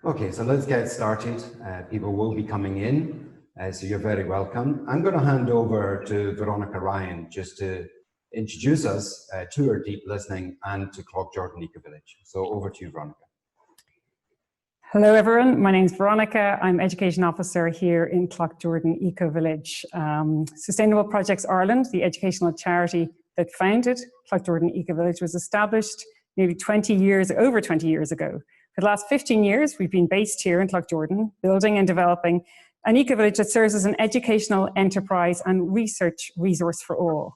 Okay, so let's get started. People will be coming in, so you're very welcome. I'm going to hand over to Veronica Ryan just to introduce us to our deep listening and to Cloughjordan Ecovillage. So over to you, Veronica. Hello everyone, my name is Veronica. I'm Education Officer here in Cloughjordan Ecovillage. Sustainable Projects Ireland, the educational charity that founded Cloughjordan Ecovillage, was established nearly over 20 years ago. For the last 15 years, we've been based here in Cloughjordan, building and developing an ecovillage that serves as an educational enterprise and research resource for all.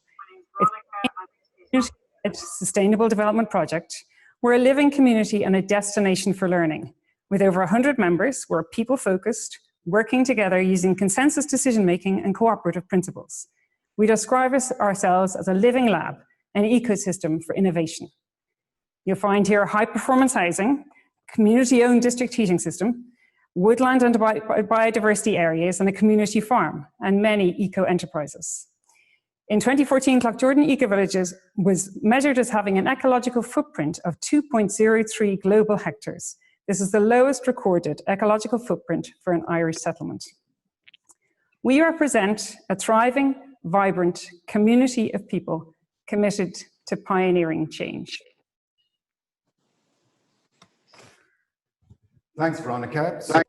It's a sustainable development project. We're a living community and a destination for learning. With over 100 members, we're people-focused, working together using consensus decision-making and cooperative principles. We describe ourselves as a living lab, an ecosystem for innovation. You'll find here high-performance housing, community-owned district heating system, woodland and biodiversity areas, and a community farm, and many eco-enterprises. In 2014, Cloughjordan Ecovillages was measured as having an ecological footprint of 2.03 global hectares. This is the lowest recorded ecological footprint for an Irish settlement. We represent a thriving, vibrant community of people committed to pioneering change. Thanks, Veronica. So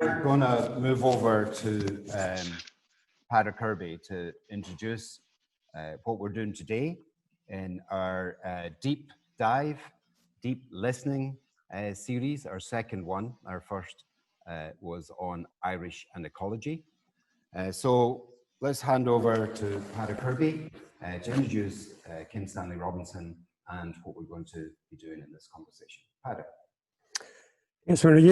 we're going to move over to Paddy Kirby to introduce what we're doing today in our deep dive, deep listening series, our second one. Our first was on Irish and ecology. So let's hand over to Paddy Kirby to introduce Kim Stanley Robinson and what we're going to be doing in this conversation. Paddy. Yes, Cloughjordan.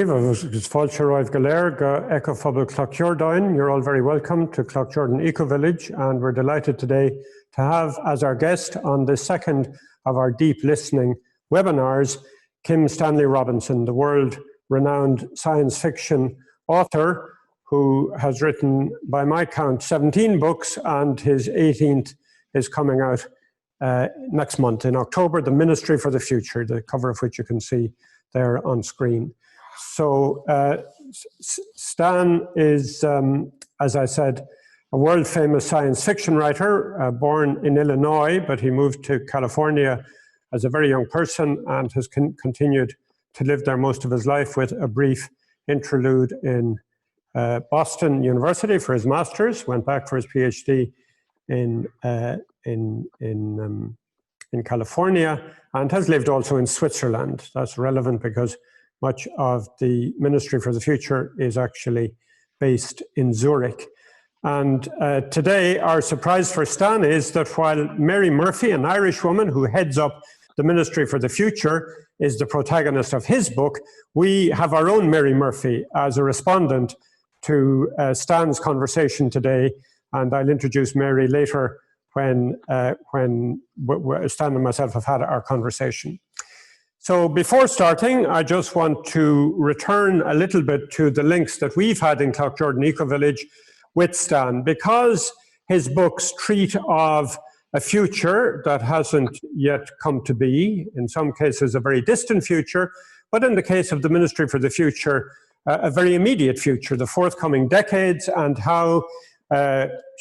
You're all very welcome to Cloughjordan Ecovillage, and we're delighted today to have as our guest on the second of our deep listening webinars, Kim Stanley Robinson, the world-renowned science fiction author who has written, by my count, 17 books, and his 18th is coming out next month in October, The Ministry for the Future, the cover of which you can see there on screen. So Stan is, as I said, a world-famous science fiction writer, born in Illinois, but he moved to California as a very young person and has continued to live there most of his life, with a brief interlude in Boston University for his master's, went back for his PhD in California, and has lived also in Switzerland. That's relevant because much of the Ministry for the Future is actually based in Zurich. And today, our surprise for Stan is that while Mary Murphy, an Irish woman who heads up the Ministry for the Future, is the protagonist of his book, we have our own Mary Murphy as a respondent to Stan's conversation today. And I'll introduce Mary later when Stan and myself have had our conversation. So before starting, I just want to return a little bit to the links that we've had in Cloughjordan Ecovillage with Stan, because his books treat of a future that hasn't yet come to be, in some cases a very distant future, but in the case of the Ministry for the Future, a very immediate future, the forthcoming decades, and how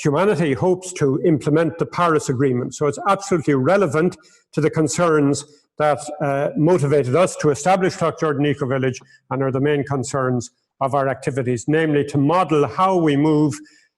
humanity hopes to implement the Paris Agreement. So it's absolutely relevant to the concerns that motivated us to establish Cloughjordan Ecovillage and are the main concerns of our activities, namely to model how we move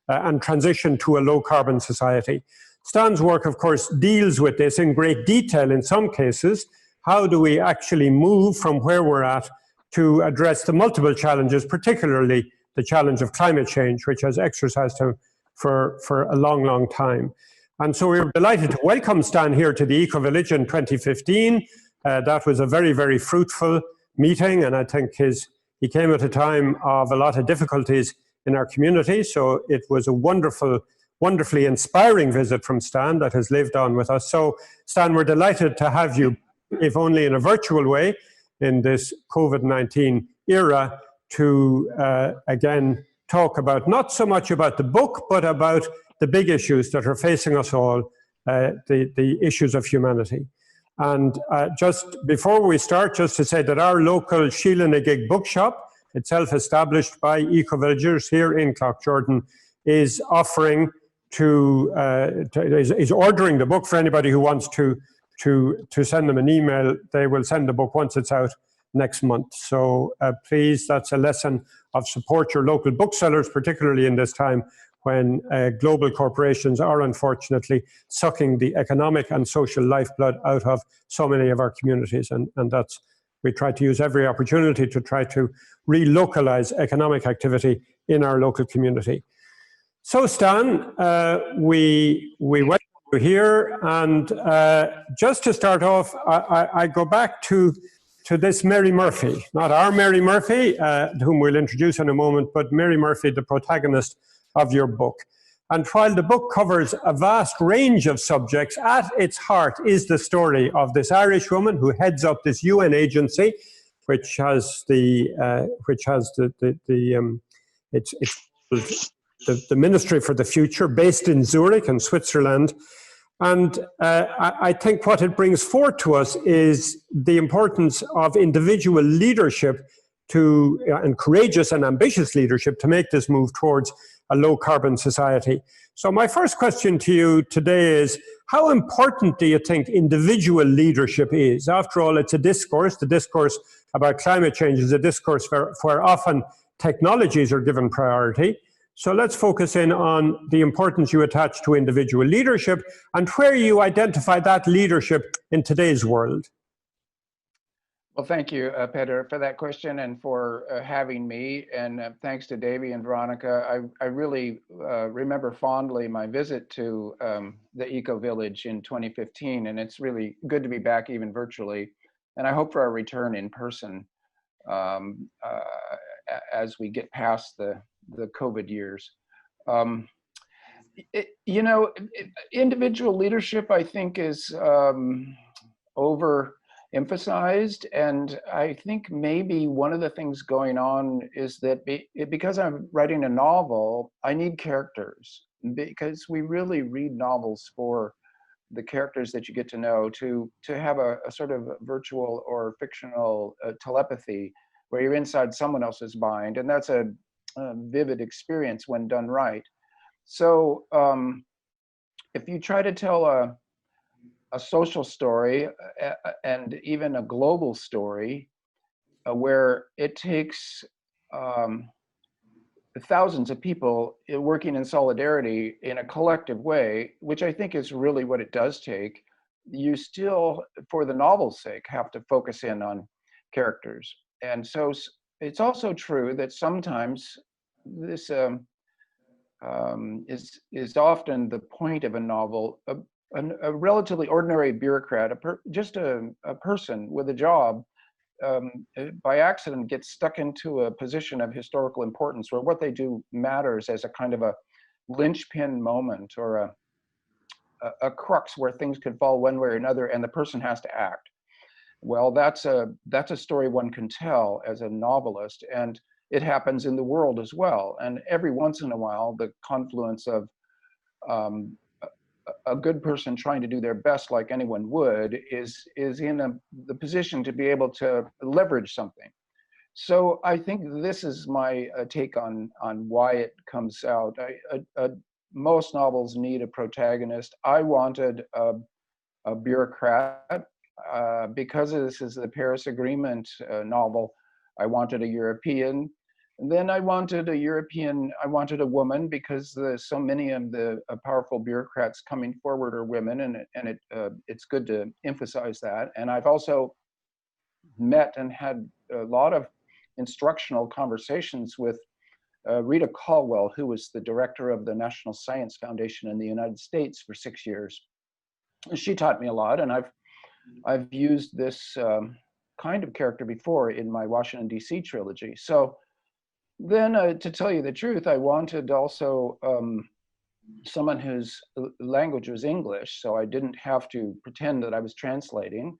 and transition to a low-carbon society. Stan's work, of course, deals with this in great detail in some cases. How do we actually move from where we're at to address the multiple challenges, particularly the challenge of climate change, which has exercised him for a long, long time. And so we were delighted to welcome Stan here to the Ecovillage in 2015. That was a very, very fruitful meeting, and I think he came at a time of a lot of difficulties in our community, so it was a wonderfully inspiring visit from Stan that has lived on with us. So Stan, we're delighted to have you, if only in a virtual way, in this COVID-19 era, to again talk about not so much about the book, but about the big issues that are facing us all, the issues of humanity. And just before we start, just to say that our local Sheila na Gig bookshop itself established by eco-villagers here in Cloughjordan, is offering is ordering the book for anybody who wants to send them an email. They will send the book once it's out next month. So please, that's a lesson of support your local booksellers, particularly in this time when global corporations are unfortunately sucking the economic and social lifeblood out of so many of our communities. And that's, we try to use every opportunity to try to relocalize economic activity in our local community. So Stan, we welcome you here, and just to start off, I go back to this Mary Murphy, not our Mary Murphy, whom we'll introduce in a moment, but Mary Murphy, the protagonist of your book. And while the book covers a vast range of subjects, at its heart is the story of this Irish woman who heads up this UN agency, which has the Ministry for the Future, based in Zurich in Switzerland. And I think what it brings forth to us is the importance of individual leadership and courageous and ambitious leadership to make this move towards a low carbon society. So my first question to you today is, how important do you think individual leadership is? After all, it's a discourse. The discourse about climate change is a discourse where often technologies are given priority. So let's focus in on the importance you attach to individual leadership and where you identify that leadership in today's world. Well, thank you, Peter, for that question and for having me. And thanks to Davey and Veronica. I really remember fondly my visit to the Ecovillage in 2015, and it's really good to be back even virtually. And I hope for a return in person as we get past the COVID years. You know, individual leadership, I think, is overemphasized, and I think maybe one of the things going on is that because I'm writing a novel, I need characters, because we really read novels for the characters that you get to know, to have a sort of virtual or fictional telepathy where you're inside someone else's mind, and that's a vivid experience when done right. So if you try to tell a social story and even a global story where it takes thousands of people working in solidarity in a collective way, which I think is really what it does take, you still, for the novel's sake, have to focus in on characters. And so it's also true that sometimes this is often the point of a novel. A relatively ordinary bureaucrat, just a person with a job, by accident gets stuck into a position of historical importance where what they do matters as a kind of a linchpin moment or a crux where things could fall one way or another, and the person has to act. Well, that's a story one can tell as a novelist, and it happens in the world as well. And every once in a while, the confluence of a good person trying to do their best like anyone would is in the position to be able to leverage something. So I think this is my take on why it comes out. Most novels need a protagonist. I wanted a bureaucrat because this is the Paris Agreement novel. I wanted a European. And then I wanted a woman, because so many of the powerful bureaucrats coming forward are women, and it's good to emphasize that. And I've also met and had a lot of instructional conversations with Rita Caldwell, who was the director of the National Science Foundation in the United States for 6 years. She taught me a lot, and I've used this kind of character before in my Washington, D.C. trilogy. So then, to tell you the truth, I wanted also someone whose language was English, so I didn't have to pretend that I was translating,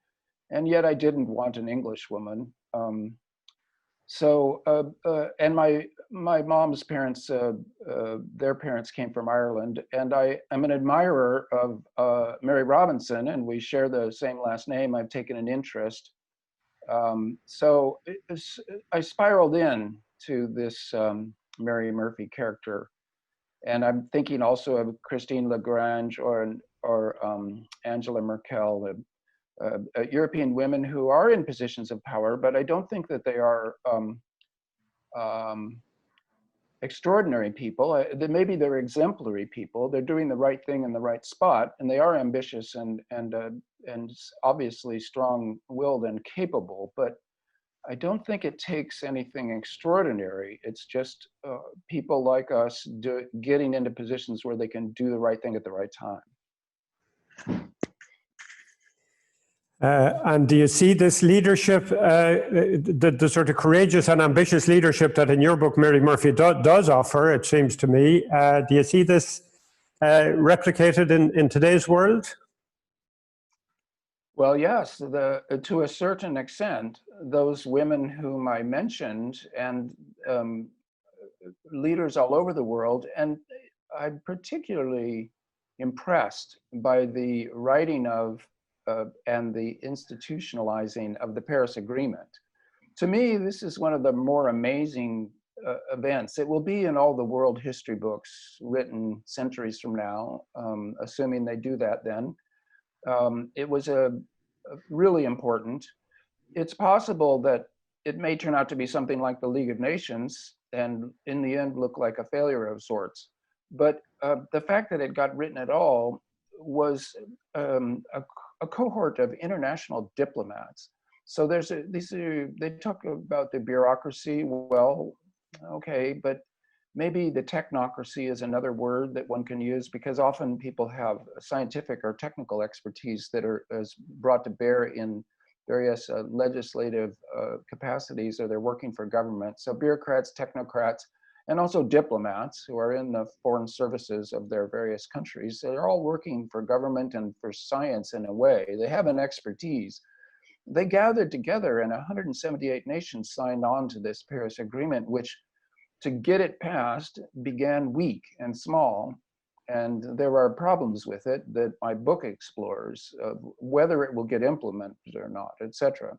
and yet I didn't want an English woman. And my mom's parents, their parents came from Ireland, and I am an admirer of Mary Robinson, and we share the same last name. I've taken an interest. So I spiraled in to this Mary Murphy character. And I'm thinking also of Christine Lagrange or Angela Merkel, European women who are in positions of power, but I don't think that they are extraordinary people. Maybe they're exemplary people. They're doing the right thing in the right spot, and they are ambitious and obviously strong-willed and capable. But I don't think it takes anything extraordinary. It's just people like us getting into positions where they can do the right thing at the right time. And do you see this leadership, the sort of courageous and ambitious leadership that in your book Mary Murphy does offer, it seems to me, do you see this replicated in today's world? Well, yes, to a certain extent, those women whom I mentioned and leaders all over the world, and I'm particularly impressed by the writing of and the institutionalizing of the Paris Agreement. To me, this is one of the more amazing events. It will be in all the world history books written centuries from now, assuming they do that then. It was really important. It's possible that it may turn out to be something like the League of Nations and in the end look like a failure of sorts. But the fact that it got written at all was a cohort of international diplomats. So they talk about the bureaucracy. Well, okay, but maybe the technocracy is another word that one can use, because often people have scientific or technical expertise that is brought to bear in various legislative capacities, or they're working for government. So bureaucrats, technocrats, and also diplomats who are in the foreign services of their various countries. They're all working for government and for science in a way. They have an expertise. They gathered together and 178 nations signed on to this Paris Agreement, which to get it passed began weak and small. And there are problems with it that my book explores, whether it will get implemented or not, etc.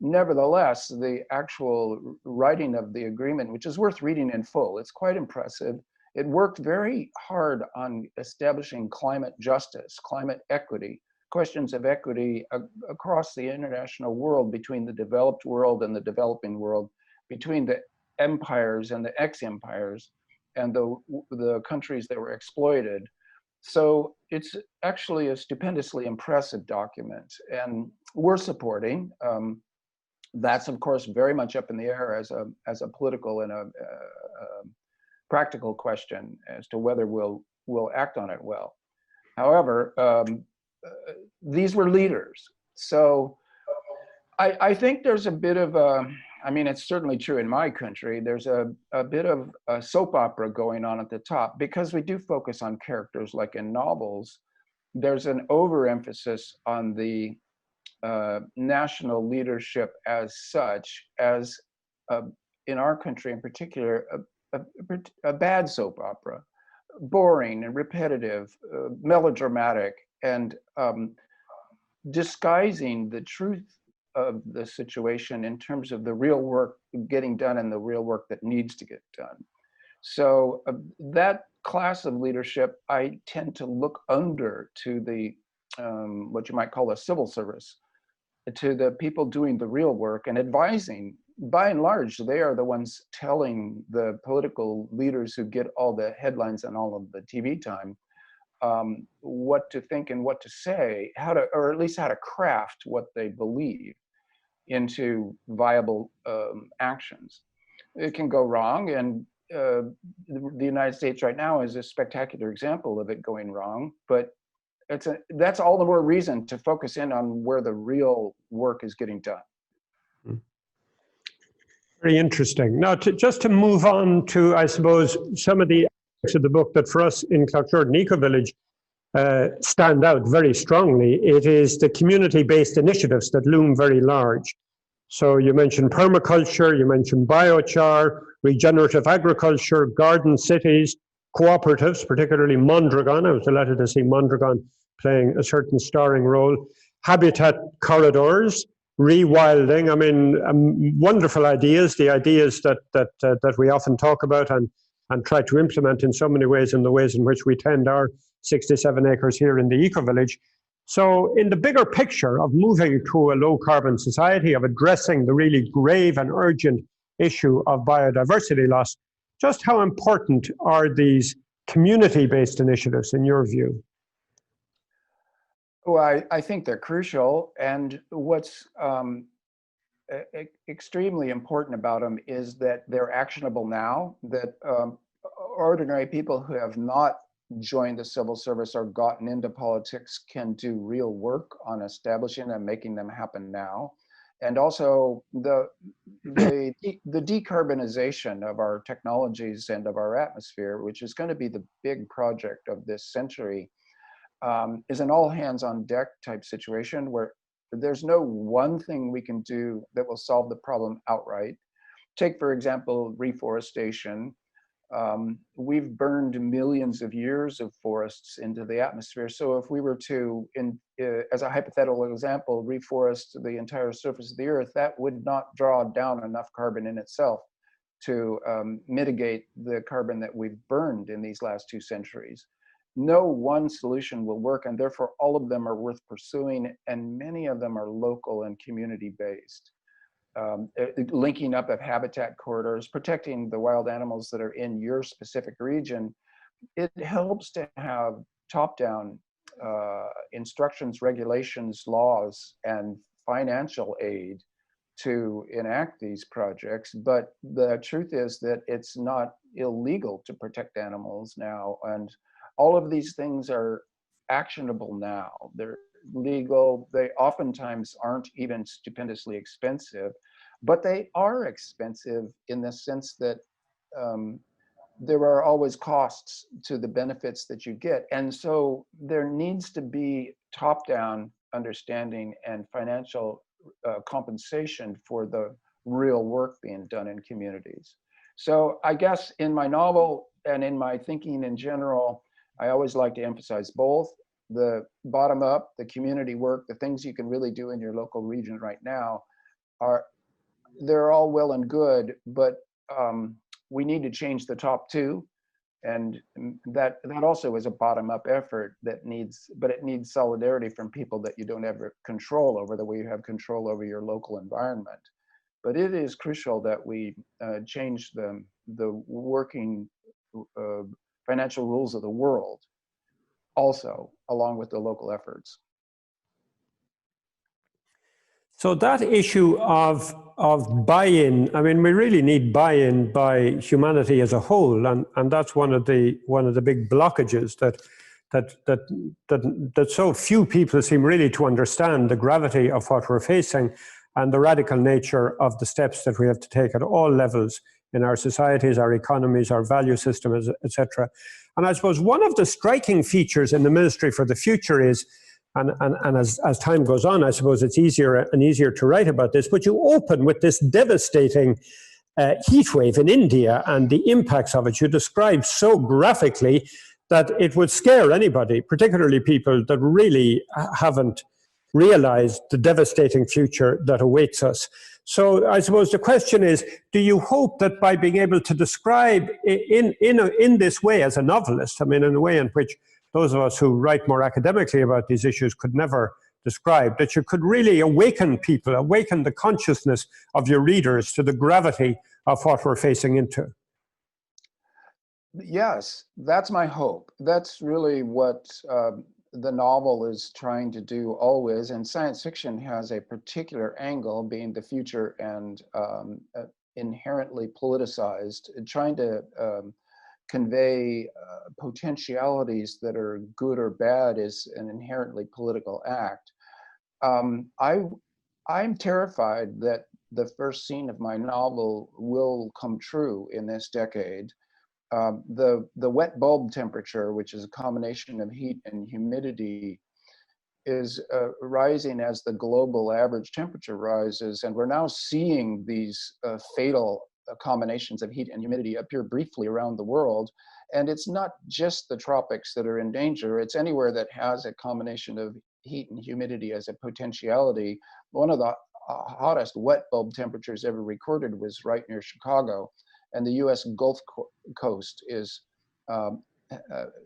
Nevertheless, the actual writing of the agreement, which is worth reading in full, it's quite impressive. It worked very hard on establishing climate justice, climate equity, questions of equity across the international world, between the developed world and the developing world, between the empires and the ex-empires and the countries that were exploited. So it's actually a stupendously impressive document, and we're supporting. That's of course very much up in the air as a political and a practical question as to whether we'll act on it well. However, these were leaders. So I think there's a bit of I mean, it's certainly true in my country, there's a bit of a soap opera going on at the top, because we do focus on characters like in novels. There's an overemphasis on the national leadership as such, as in our country in particular, a bad soap opera, boring and repetitive, melodramatic, and disguising the truth of the situation in terms of the real work getting done and the real work that needs to get done. So that class of leadership, I tend to look under to the what you might call a civil service, to the people doing the real work and advising. By and large, they are the ones telling the political leaders who get all the headlines and all of the TV time what to think and what to say, how to, or at least how to craft what they believe into viable actions. It can go wrong, and the United States right now is a spectacular example of it going wrong, but that's all the more reason to focus in on where the real work is getting done. Very interesting. Now, just to move on to, I suppose, some of the aspects of the book that for us in Cloughjordan Ecovillage stand out very strongly, it is the community-based initiatives that loom very large. So you mentioned permaculture, you mentioned biochar, regenerative agriculture, garden cities, cooperatives, particularly Mondragon. I was delighted to see Mondragon playing a certain starring role, habitat corridors, rewilding. I mean, wonderful ideas, the ideas that we often talk about and try to implement in so many ways, in the ways in which we tend our 67 acres here in the Ecovillage. So in the bigger picture of moving to a low carbon society, of addressing the really grave and urgent issue of biodiversity loss, just how important are these community-based initiatives in your view? Well, I think they're crucial. And what's extremely important about them is that they're actionable now, that ordinary people who have not joined the civil service or gotten into politics can do real work on establishing and making them happen now. And also the decarbonization of our technologies and of our atmosphere, which is going to be the big project of this century, is an all hands on deck type situation where there's no one thing we can do that will solve the problem outright. Take, for example, reforestation. We've burned millions of years of forests into the atmosphere. So if we were to, as a hypothetical example, reforest the entire surface of the earth, that would not draw down enough carbon in itself to mitigate the carbon that we've burned in these last 2 centuries. No one solution will work, and therefore all of them are worth pursuing, and many of them are local and community-based. Linking up of habitat corridors, protecting the wild animals that are in your specific region. It helps to have top-down instructions, regulations, laws, and financial aid to enact these projects. But the truth is that it's not illegal to protect animals now, and all of these things are actionable now. They're legal. They oftentimes aren't even stupendously expensive, but they are expensive in the sense that there are always costs to the benefits that you get. And so there needs to be top-down understanding and financial compensation for the real work being done in communities. So I guess in my novel and in my thinking in general, I always like to emphasize both the bottom up, the community work, the things you can really do in your local region right now they're all well and good, but we need to change the top 2. And that also is a bottom up effort that needs solidarity from people that you don't have control over the way you have control over your local environment. But it is crucial that we change the working financial rules of the world also, along with the local efforts. So that issue of buy-in, I mean, we really need buy-in by humanity as a whole, and that's one of the big blockages that so few people seem really to understand the gravity of what we're facing and the radical nature of the steps that we have to take at all levels in our societies, our economies, our value systems, etc. And I suppose one of the striking features in the Ministry for the Future is, and as time goes on, I suppose it's easier and easier to write about this, but you open with this devastating heat wave in India and the impacts of it. You describe so graphically that it would scare anybody, particularly people that really haven't realized the devastating future that awaits us. So I suppose the question is, do you hope that by being able to describe in this way as a novelist, I mean, in a way in which those of us who write more academically about these issues could never describe, that you could really awaken people, awaken the consciousness of your readers to the gravity of what we're facing into? Yes, that's my hope. That's really what the novel is trying to do always, and science fiction has a particular angle, being the future and inherently politicized, trying to convey potentialities that are good or bad is an inherently political act. I'm terrified that the first scene of my novel will come true in this decade. The wet bulb temperature, which is a combination of heat and humidity, is rising as the global average temperature rises, and we're now seeing these fatal combinations of heat and humidity appear briefly around the world. And it's not just the tropics that are in danger, it's anywhere that has a combination of heat and humidity as a potentiality. One of the hottest wet bulb temperatures ever recorded was right near Chicago, and the US Gulf Coast is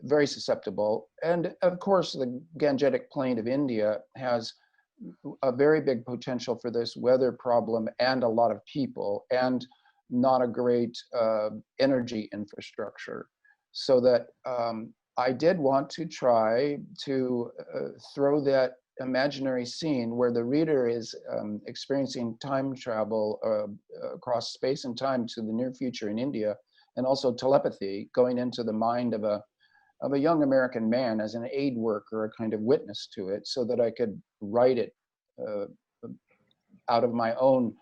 very susceptible. And of course, the Gangetic Plain of India has a very big potential for this weather problem and a lot of people and not a great energy infrastructure. So that I did want to try to throw that imaginary scene where the reader is experiencing time travel across space and time to the near future in India, and also telepathy, going into the mind of a young American man as an aid worker, a kind of witness to it, so that I could write it out of my own,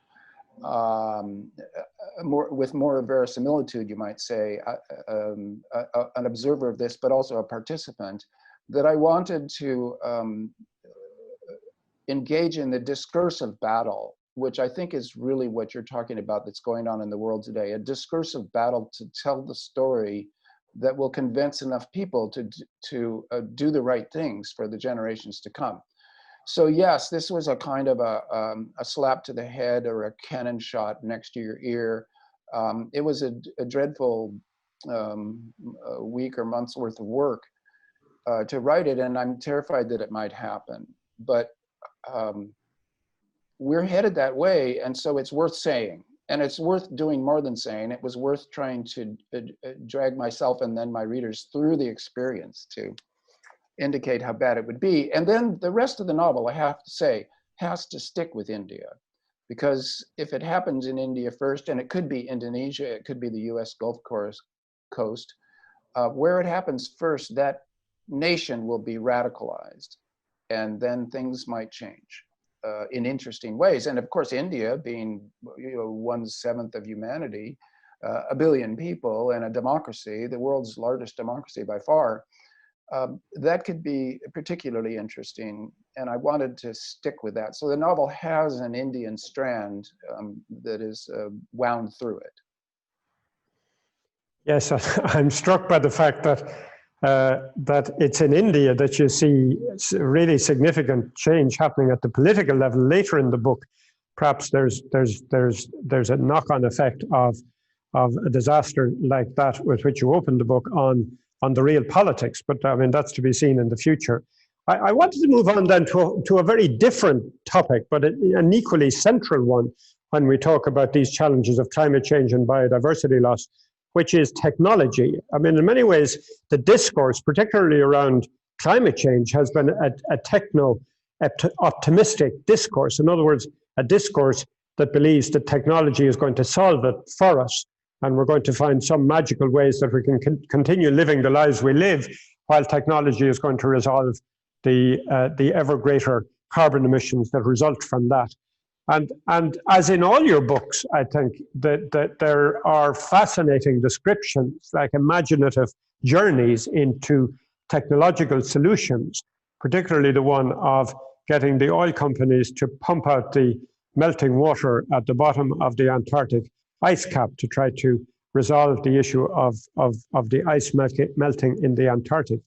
with more verisimilitude, you might say, an observer of this, but also a participant, that I wanted to engage in the discursive battle, which I think is really what you're talking about that's going on in the world today, a discursive battle to tell the story that will convince enough people to do the right things for the generations to come. So yes, this was a kind of a slap to the head or a cannon shot next to your ear. It was a dreadful week or month's worth of work to write it, and I'm terrified that it might happen. But we're headed that way, and so it's worth saying. And it's worth doing more than saying. It was worth trying to drag myself and then my readers through the experience to indicate how bad it would be. And then the rest of the novel, I have to say, has to stick with India. Because if it happens in India first, and it could be Indonesia, it could be the US Gulf Coast, where it happens first, that nation will be radicalized. And then things might change in interesting ways. And of course, India being 1/7 of humanity, 1 billion people and a democracy, the world's largest democracy by far, that could be particularly interesting. And I wanted to stick with that. So the novel has an Indian strand that is wound through it. Yes, I'm struck by the fact that that it's in India that you see really significant change happening at the political level later in the book. Perhaps there's a knock-on effect of a disaster like that with which you opened the book on the real politics. But I mean, that's to be seen in the future. I wanted to move on then to a very different topic, but an equally central one when we talk about these challenges of climate change and biodiversity loss, which is technology. I mean, in many ways, the discourse, particularly around climate change, has been a techno-optimistic discourse. In other words, a discourse that believes that technology is going to solve it for us, and we're going to find some magical ways that we can continue living the lives we live, while technology is going to resolve the ever greater carbon emissions that result from that. And as in all your books, I think that there are fascinating descriptions, like imaginative journeys into technological solutions, particularly the one of getting the oil companies to pump out the melting water at the bottom of the Antarctic ice cap to try to resolve the issue of the ice melting in the Antarctic.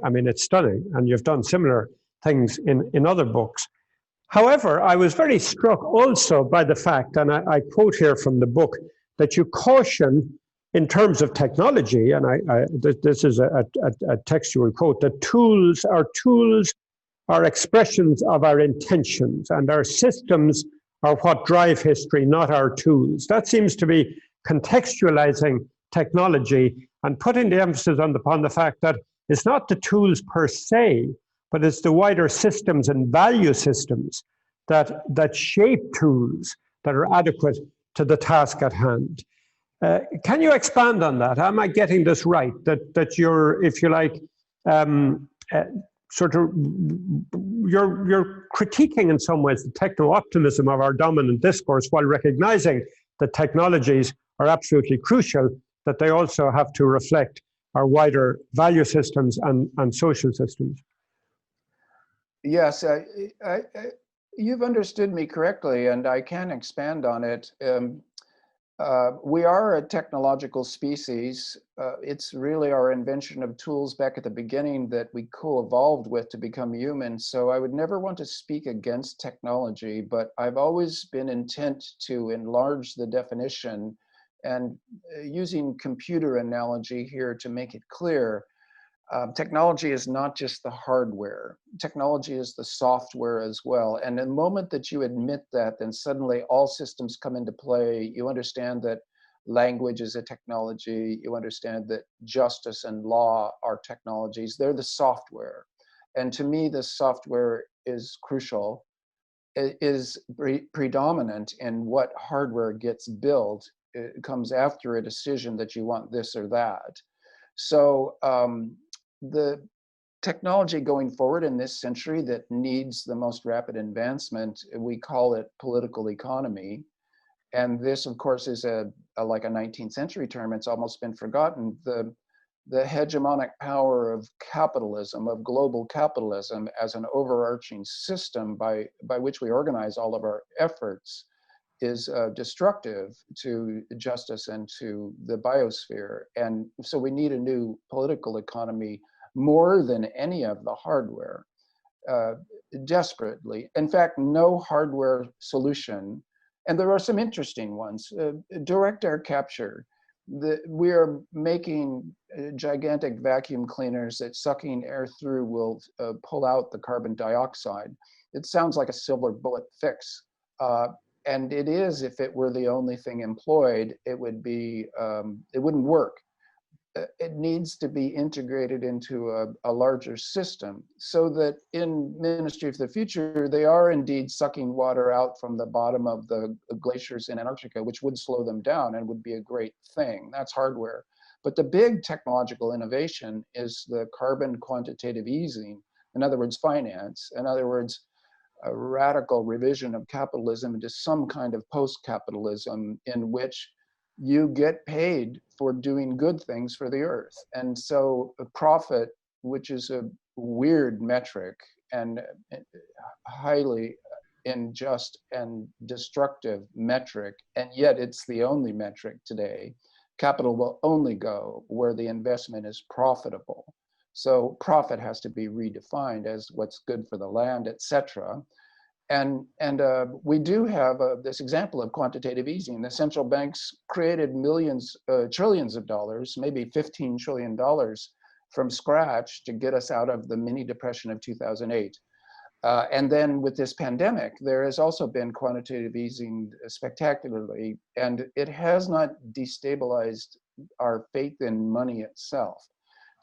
I mean, it's stunning, and you've done similar things in other books. However, I was very struck also by the fact, and I quote here from the book, that you caution in terms of technology, and this is a textual quote, that our tools are expressions of our intentions, and our systems are what drive history, not our tools. That seems to be contextualizing technology and putting the emphasis upon the fact that it's not the tools per se, but it's the wider systems and value systems that shape tools that are adequate to the task at hand. Can you expand on that? Am I getting this right? That you're, if you like, sort of, you're critiquing in some ways the techno-optimism of our dominant discourse, while recognizing that technologies are absolutely crucial, that they also have to reflect our wider value systems and social systems. Yes, you've understood me correctly, and I can expand on it. We are a technological species. It's really our invention of tools back at the beginning that we co-evolved with to become human. So I would never want to speak against technology, but I've always been intent to enlarge the definition, and using computer analogy here to make it clear, technology is not just the hardware. Technology is the software as well. And the moment that you admit that, then suddenly all systems come into play. You understand that language is a technology. You understand that justice and law are technologies. They're the software. And to me, the software is crucial. It is predominant in what hardware gets built. It comes after a decision that you want this or that. So the technology going forward in this century that needs the most rapid advancement, we call it political economy. And this, of course, is like a 19th century term. It's almost been forgotten. The hegemonic power of capitalism, of global capitalism as an overarching system by which we organize all of our efforts, is destructive to justice and to the biosphere. And so we need a new political economy more than any of the hardware, desperately. In fact, no hardware solution, and there are some interesting ones. Direct air capture. We are making gigantic vacuum cleaners that sucking air through will pull out the carbon dioxide. It sounds like a silver bullet fix. And it is, if it were the only thing employed, it would be, it wouldn't work. It needs to be integrated into a larger system, so that in Ministry of the Future, they are indeed sucking water out from the bottom of the glaciers in Antarctica, which would slow them down and would be a great thing. That's hardware. But the big technological innovation is the carbon quantitative easing. In other words, finance. In other words, a radical revision of capitalism into some kind of post-capitalism in which you get paid for doing good things for the earth. And so a profit, which is a weird metric and highly unjust and destructive metric, and yet it's the only metric today. Capital will only go where the investment is profitable. So profit has to be redefined as what's good for the land, etc. And we do have this example of quantitative easing. The central banks created millions, trillions of dollars, maybe $15 trillion from scratch to get us out of the mini depression of 2008. And then with this pandemic, there has also been quantitative easing spectacularly, and it has not destabilized our faith in money itself.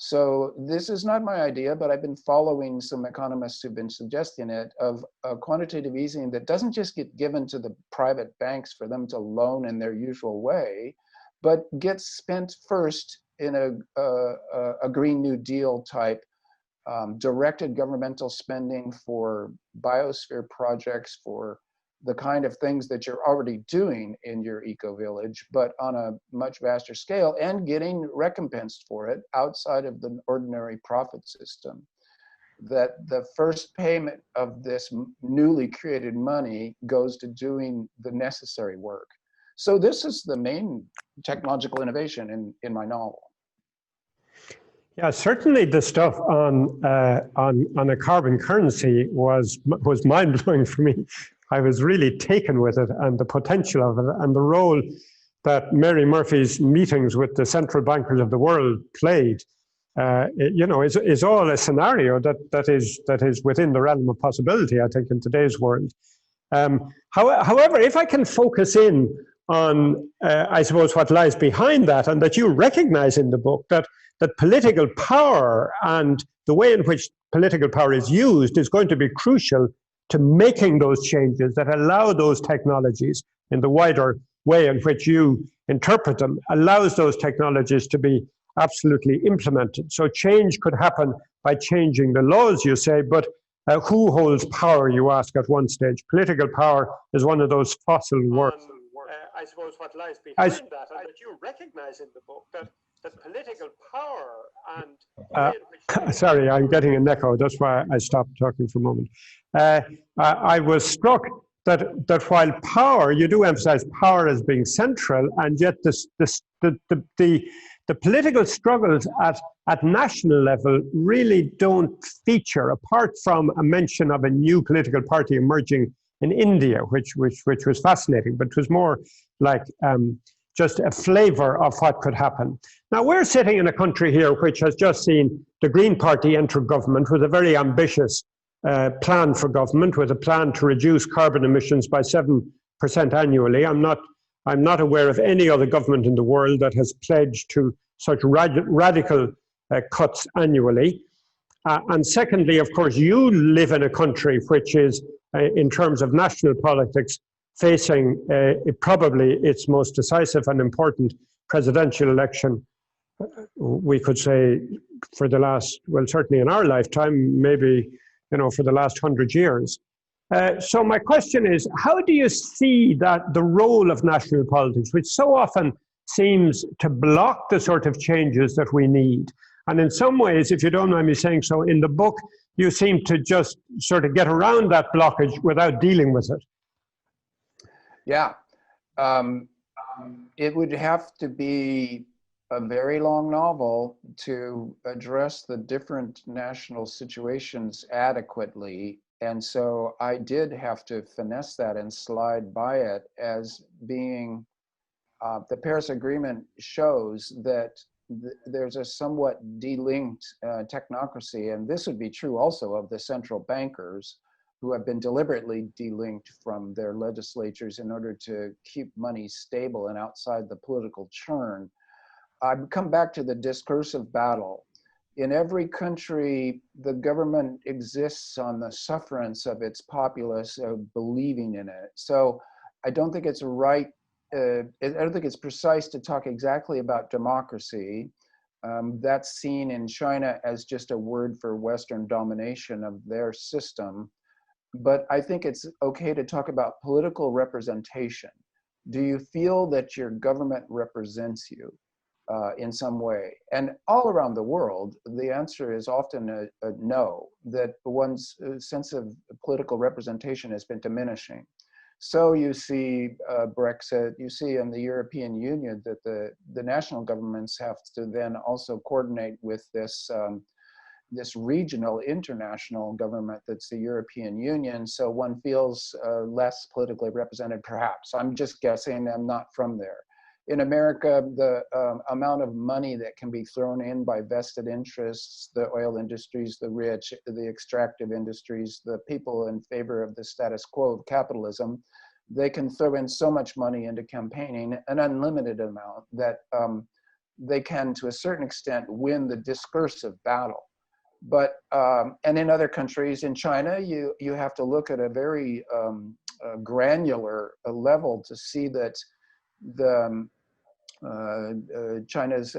So this is not my idea, but I've been following some economists who've been suggesting it, of quantitative easing that doesn't just get given to the private banks for them to loan in their usual way, but gets spent first in a Green New Deal type directed governmental spending for biosphere projects, for the kind of things that you're already doing in your eco-village, but on a much vaster scale, and getting recompensed for it outside of the ordinary profit system. That the first payment of this newly created money goes to doing the necessary work. So this is the main technological innovation in my novel. Yeah, certainly the stuff on a carbon currency was mind-blowing for me. I was really taken with it, and the potential of it, and the role that Mary Murphy's meetings with the central bankers of the world played. You know, is all a scenario that is within the realm of possibility, I think, in today's world. However, if I can focus in on, I suppose, what lies behind that, and that you recognize in the book, that political power and the way in which political power is used is going to be crucial to making those changes that allow those technologies, in the wider way in which you interpret them, allows those technologies to be absolutely implemented. So change could happen by changing the laws, you say, but who holds power, you ask at one stage. Political power is one of those fossil words. I suppose what lies behind that, and that you recognize in the book, that political power and... sorry, I'm getting an echo. That's why I stopped talking for a moment. I was struck that while power, you do emphasize power as being central, and yet the political struggles at national level really don't feature, apart from a mention of a new political party emerging in India, which was fascinating, but it was more like just a flavor of what could happen. Now, we're sitting in a country here which has just seen the Green Party enter government with a very ambitious plan for government, with a plan to reduce carbon emissions by 7% annually. I'm not aware of any other government in the world that has pledged to such radical cuts annually. And secondly, of course, you live in a country which is, in terms of national politics, facing probably its most decisive and important presidential election, we could say, for the last, well, certainly in our lifetime, maybe, for the last 100 years. So my question is, how do you see that the role of national politics, which so often seems to block the sort of changes that we need? And in some ways, if you don't mind me saying so, in the book, you seem to just sort of get around that blockage without dealing with it. Yeah. It would have to be a very long novel to address the different national situations adequately. And so I did have to finesse that and slide by it as being, the Paris Agreement shows that there's a somewhat delinked technocracy, and this would be true also of the central bankers, who have been deliberately delinked from their legislatures in order to keep money stable and outside the political churn. I've come back to the discursive battle. In every country, the government exists on the sufferance of its populace of believing in it. So I don't think it's right, I don't think it's precise to talk exactly about democracy. That's seen in China as just a word for Western domination of their system. But I think it's okay to talk about political representation. Do you feel that your government represents you in some way? And all around the world, the answer is often a no, that one's sense of political representation has been diminishing. So you see Brexit, you see in the European Union that the national governments have to then also coordinate with this this regional international government that's the European Union, so one feels less politically represented, perhaps. I'm just guessing, I'm not from there. In America, the amount of money that can be thrown in by vested interests, the oil industries, the rich, the extractive industries, the people in favor of the status quo of capitalism, they can throw in so much money into campaigning, an unlimited amount, that they can, to a certain extent, win the discursive battle. But, and in other countries, in China, you have to look at a very granular level to see that the China's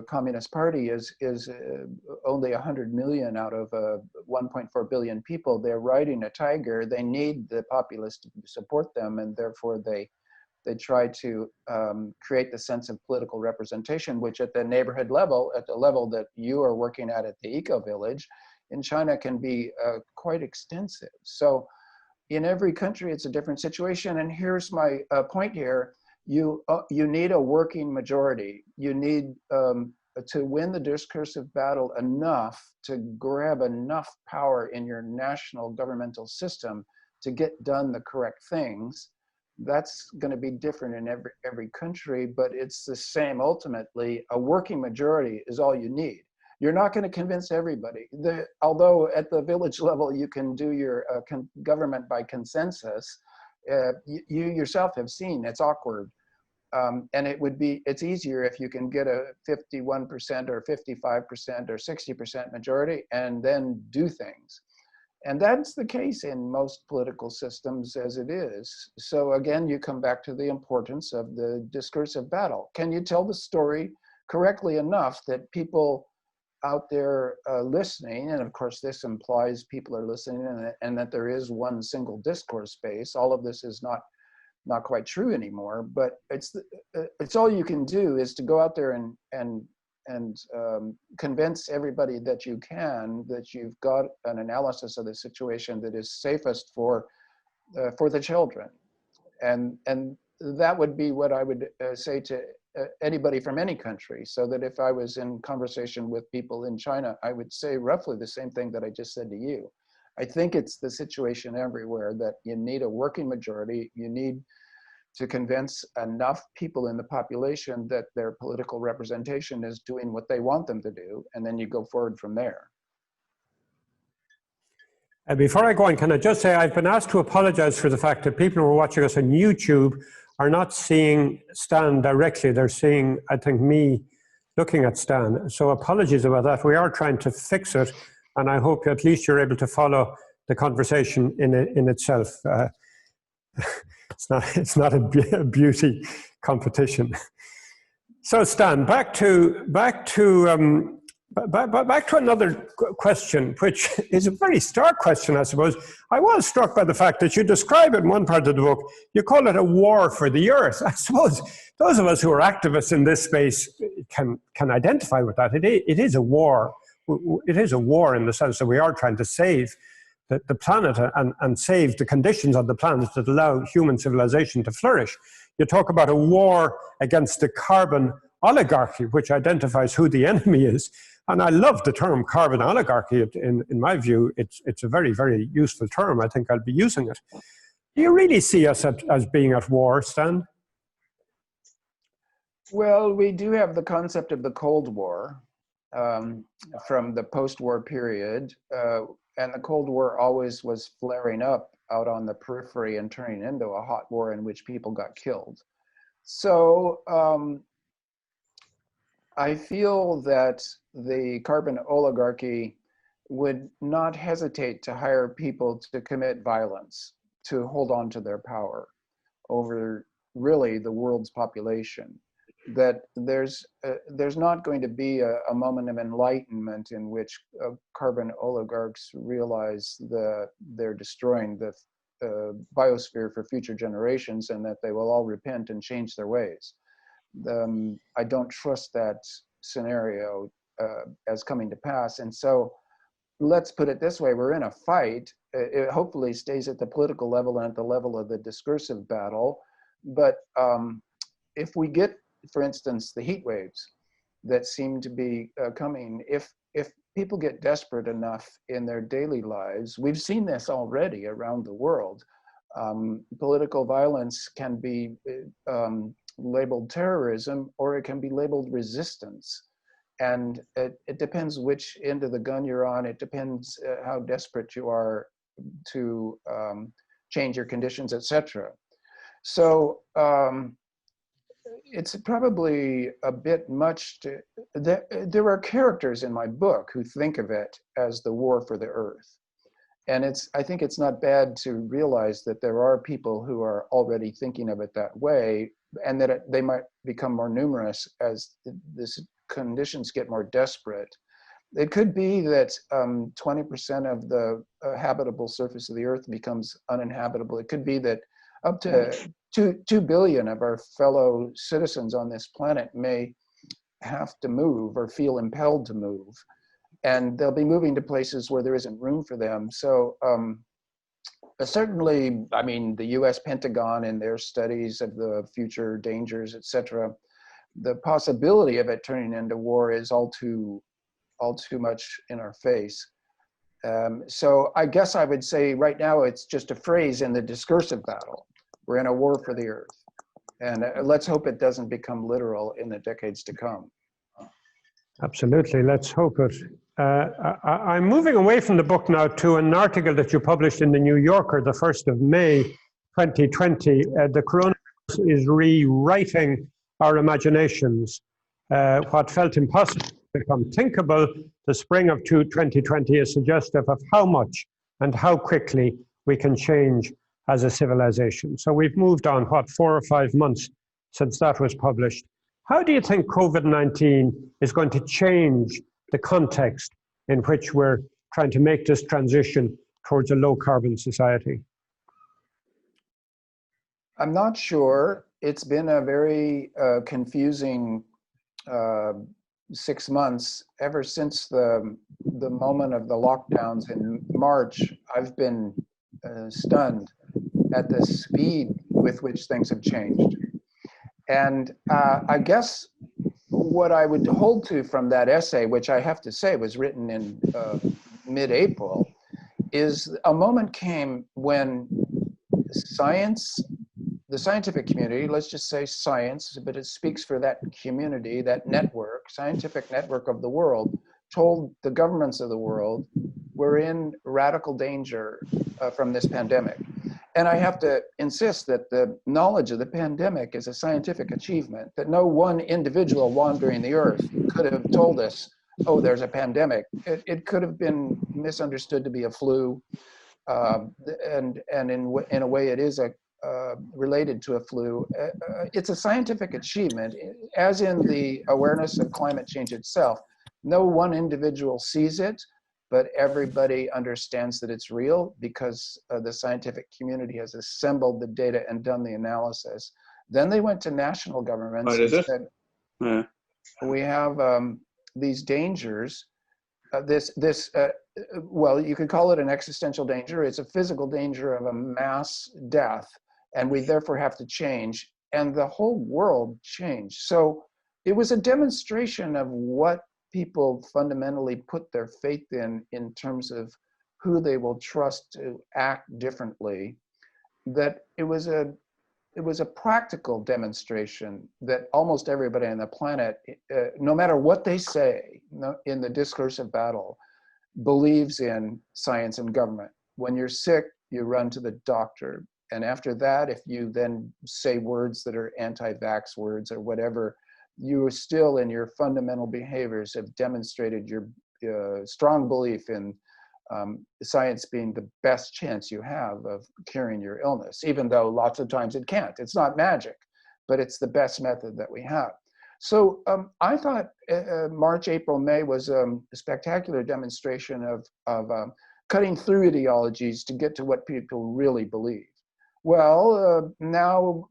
Communist Party is only 100 million out of 1.4 billion people. They're riding a tiger. They need the populace to support them, and therefore they try to create the sense of political representation, which at the neighborhood level, at the level that you are working at the Ecovillage, in China can be quite extensive. So in every country, it's a different situation. And here's my point here. You need a working majority. You need to win the discursive battle enough to grab enough power in your national governmental system to get done the correct things. That's going to be different in every country, but it's the same ultimately. A working majority is all you need. You're not going to convince everybody. Although at the village level, you can do your government by consensus, you yourself have seen it's awkward. And it's easier if you can get a 51% or 55% or 60% majority and then do things. And that's the case in most political systems as it is. So again, you come back to the importance of the discursive battle. Can you tell the story correctly enough that people out there listening, and of course this implies people are listening and that there is one single discourse space. All of this is not quite true anymore, but it's all you can do is to go out there and convince everybody that you can, that you've got an analysis of the situation that is safest for for the children. And that would be what I would say to anybody from any country, so that if I was in conversation with people in China, I would say roughly the same thing that I just said to you. I think it's the situation everywhere that you need a working majority. You need to convince enough people in the population that their political representation is doing what they want them to do, and then you go forward from there. Before I go on, can I just say I've been asked to apologize for the fact that people who are watching us on YouTube are not seeing Stan directly. They're seeing, I think, me looking at Stan. So apologies about that. We are trying to fix it, and I hope at least you're able to follow the conversation in itself. It's not a beauty competition. So Stan, back to another question, which is a very stark question, I suppose. I was struck by the fact that you describe it in one part of the book, you call it a war for the earth. I suppose those of us who are activists in this space can identify with that. It is a war. It is a war in the sense that we are trying to save the planet and save the conditions on the planet that allow human civilization to flourish. You talk about a war against the carbon oligarchy, which identifies who the enemy is. And I love the term carbon oligarchy. In my view, it's a very, very useful term. I think I'll be using it. Do you really see us as being at war, Stan? Well, we do have the concept of the Cold War from the post-war period. And the Cold War always was flaring up out on the periphery and turning into a hot war in which people got killed. So I feel that the carbon oligarchy would not hesitate to hire people to commit violence, to hold on to their power over really the world's population. That there's not going to be a moment of enlightenment in which carbon oligarchs realize that they're destroying the biosphere for future generations, and that they will all repent and change their ways. I don't trust that scenario as coming to pass. And so let's put it this way, we're in a fight. It hopefully stays at the political level and at the level of the discursive battle. But if we get, for instance, the heat waves that seem to be coming, if people get desperate enough in their daily lives, we've seen this already around the world. Political violence can be labeled terrorism, or it can be labeled resistance. And it depends which end of the gun you're on. It depends how desperate you are to change your conditions, etc. So it's probably a bit much to, there are characters in my book who think of it as the war for the earth. And I think it's not bad to realize that there are people who are already thinking of it that way, and that they might become more numerous as this conditions get more desperate. It could be that 20% of the habitable surface of the earth becomes uninhabitable. It could be that up to 2 billion of our fellow citizens on this planet may have to move or feel impelled to move. And they'll be moving to places where there isn't room for them. So certainly, I mean, the US Pentagon and their studies of the future dangers, etc., the possibility of it turning into war is all too much in our face. So I guess I would say right now it's just a phrase in the discursive battle. We're in a war for the earth. And let's hope it doesn't become literal in the decades to come. Absolutely, let's hope it. I'm moving away from the book now to an article that you published in the New Yorker, the 1st of May, 2020. The coronavirus is rewriting our imaginations. What felt impossible to become thinkable, the spring of 2020 is suggestive of how much and how quickly we can change as a civilization. So we've moved on, what, 4 or 5 months since that was published. How do you think COVID-19 is going to change the context in which we're trying to make this transition towards a low-carbon society? I'm not sure. It's been a very confusing 6 months. Ever since the moment of the lockdowns in March, I've been stunned at the speed with which things have changed. And I guess what I would hold to from that essay, which I have to say was written in mid-April, is a moment came when science, the scientific community, let's just say science, but it speaks for that community, that network, scientific network of the world, told the governments of the world, we're in radical danger from this pandemic. And I have to insist that the knowledge of the pandemic is a scientific achievement, that no one individual wandering the earth could have told us, oh, there's a pandemic. It could have been misunderstood to be a flu. And in a way it is related to a flu. It's a scientific achievement, as in the awareness of climate change itself. No one individual sees it, but everybody understands that it's real because the scientific community has assembled the data and done the analysis. Then they went to national governments and said, we have these dangers. Well, you could call it an existential danger. It's a physical danger of a mass death, and we therefore have to change. And the whole world changed. So it was a demonstration of what people fundamentally put their faith in terms of who they will trust to act differently. That it was a practical demonstration that almost everybody on the planet, no matter what they say in the discourse of battle, believes in science and government. When you're sick, you run to the doctor. And after that, if you then say words that are anti-vax words or whatever, you are still in your fundamental behaviors have demonstrated your strong belief in science being the best chance you have of curing your illness, even though lots of times it can't. It's not magic, but it's the best method that we have. So I thought March, April, May was a spectacular demonstration of cutting through ideologies to get to what people really believe. Well, now,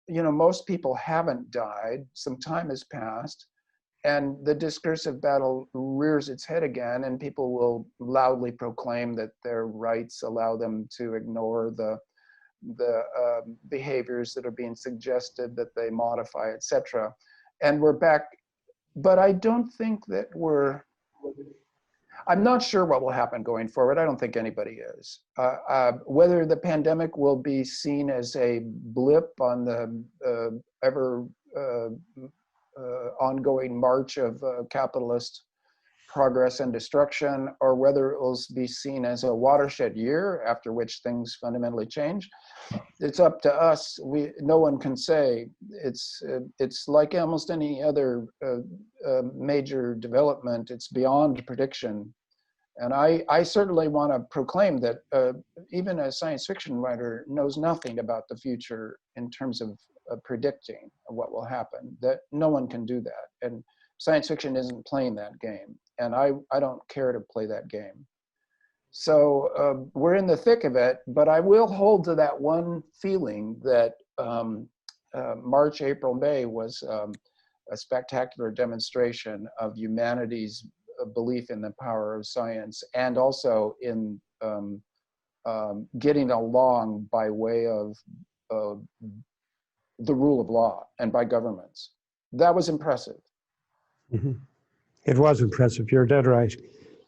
you know, most people haven't died. Some time has passed. And the discursive battle rears its head again, and people will loudly proclaim that their rights allow them to ignore the behaviors that are being suggested, that they modify, etc. And we're back, but I don't think that I'm not sure what will happen going forward. I don't think anybody is. Whether the pandemic will be seen as a blip on the ever ongoing march of capitalist progress and destruction, or whether it will be seen as a watershed year after which things fundamentally change, it's up to us. No one can say. It's like almost any other major development. It's beyond prediction. And I certainly want to proclaim that even a science fiction writer knows nothing about the future in terms of predicting what will happen, that no one can do that. And science fiction isn't playing that game. And I don't care to play that game. So we're in the thick of it, but I will hold to that one feeling that March, April, May was a spectacular demonstration of humanity's belief in the power of science, and also in getting along by way of the rule of law and by governments. That was impressive. Mm-hmm. It was impressive, you're dead right.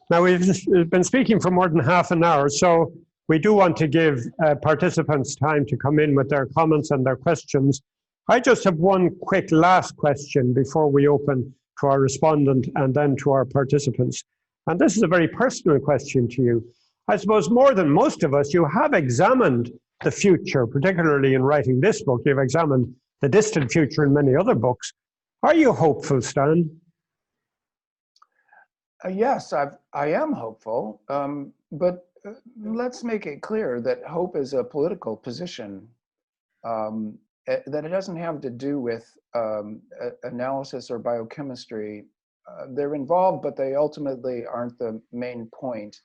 Now we've been speaking for more than half an hour, so we do want to give participants time to come in with their comments and their questions. I just have one quick last question before we open to our respondent and then to our participants. And this is a very personal question to you. I suppose more than most of us, you have examined the future, particularly in writing this book. You've examined the distant future in many other books. Are you hopeful, Stan? Yes, I am hopeful, but let's make it clear that hope is a political position, that it doesn't have to do with analysis or biochemistry. They're involved, but they ultimately aren't the main point.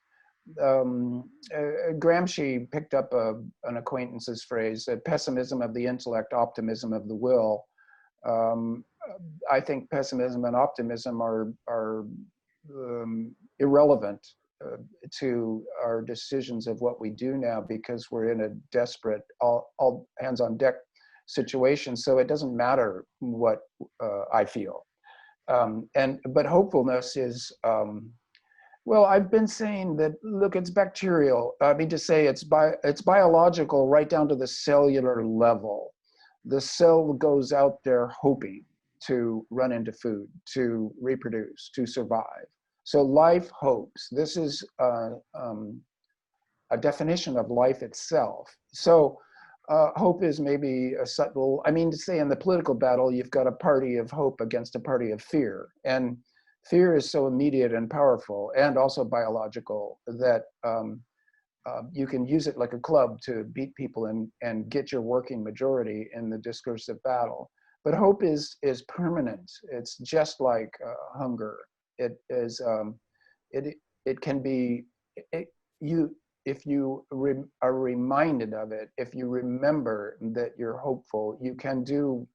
Gramsci picked up an acquaintance's phrase, pessimism of the intellect, optimism of the will. I think pessimism and optimism are irrelevant to our decisions of what we do now, because we're in a desperate, all hands on deck situation. So it doesn't matter what I feel. But hopefulness is, well, I've been saying that, look, it's bacterial. I mean to say it's biological right down to the cellular level. The cell goes out there hoping to run into food, to reproduce, to survive. So life hopes. This is a definition of life itself. So hope is maybe a subtle, I mean to say in the political battle, you've got a party of hope against a party of fear. And fear is so immediate and powerful and also biological that you can use it like a club to beat people and get your working majority in the discursive battle. But hope is permanent. It's just like hunger. It is. It can be. If you are reminded of it, if you remember that you're hopeful, you can do.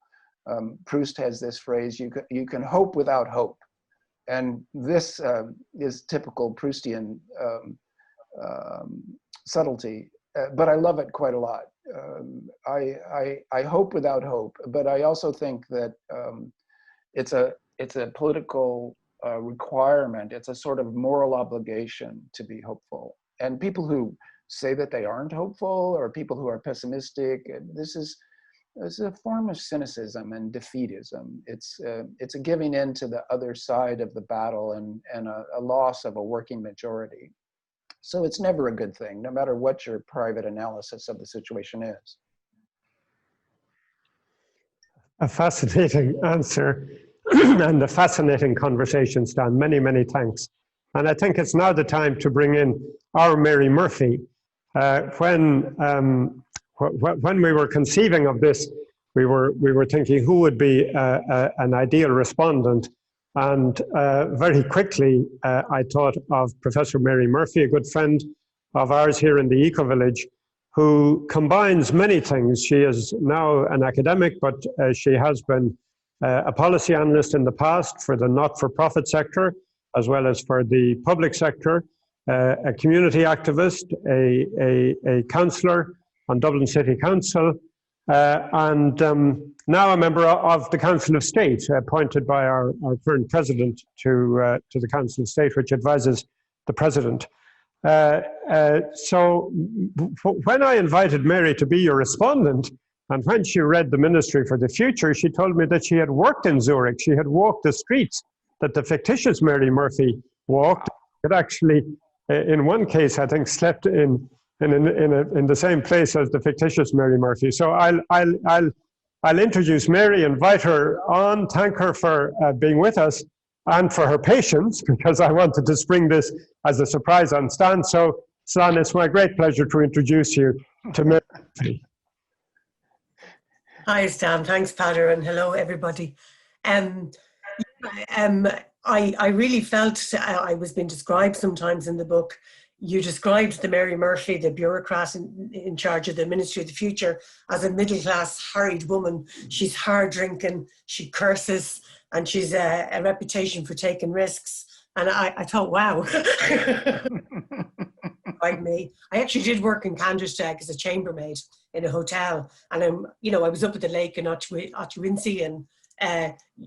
Proust has this phrase: you can hope without hope, and this is typical Proustian subtlety. But I love it quite a lot. I hope without hope, but I also think that it's a political requirement. It's a sort of moral obligation to be hopeful. And people who say that they aren't hopeful, or people who are pessimistic, this is a form of cynicism and defeatism. It's a giving in to the other side of the battle and a loss of a working majority. So it's never a good thing, no matter what your private analysis of the situation is. A fascinating answer and a fascinating conversation, Stan. Many, many thanks. And I think it's now the time to bring in our Mary Murphy. When we were conceiving of this, we were thinking who would be an ideal respondent. And very quickly, I thought of Professor Mary Murphy, a good friend of ours here in the Ecovillage, who combines many things. She is now an academic, but she has been a policy analyst in the past for the not-for-profit sector, as well as for the public sector, a community activist, a councillor on Dublin City Council, and now a member of the Council of State, appointed by our current president to the Council of State, which advises the president. So when I invited Mary to be your respondent, and when she read the Ministry for the Future, she told me that she had worked in Zurich. She had walked the streets that the fictitious Mary Murphy walked. It actually, in one case, I think, slept in the same place as the fictitious Mary Murphy. So I'll introduce Mary, invite her on, thank her for being with us and for her patience, because I wanted to spring this as a surprise on Stan. So Stan, it's my great pleasure to introduce you to Mary Murphy. Hi Stan, thanks Pader, and hello everybody. I really felt I was being described sometimes in the book. You described the Mary Murphy, the bureaucrat in charge of the Ministry of the Future, as a middle-class, harried woman. She's hard drinking, she curses, and she's a reputation for taking risks. And I thought, wow. Like me. I actually did work in Candlestick as a chambermaid in a hotel. And I was up at the lake in Otterwinsie and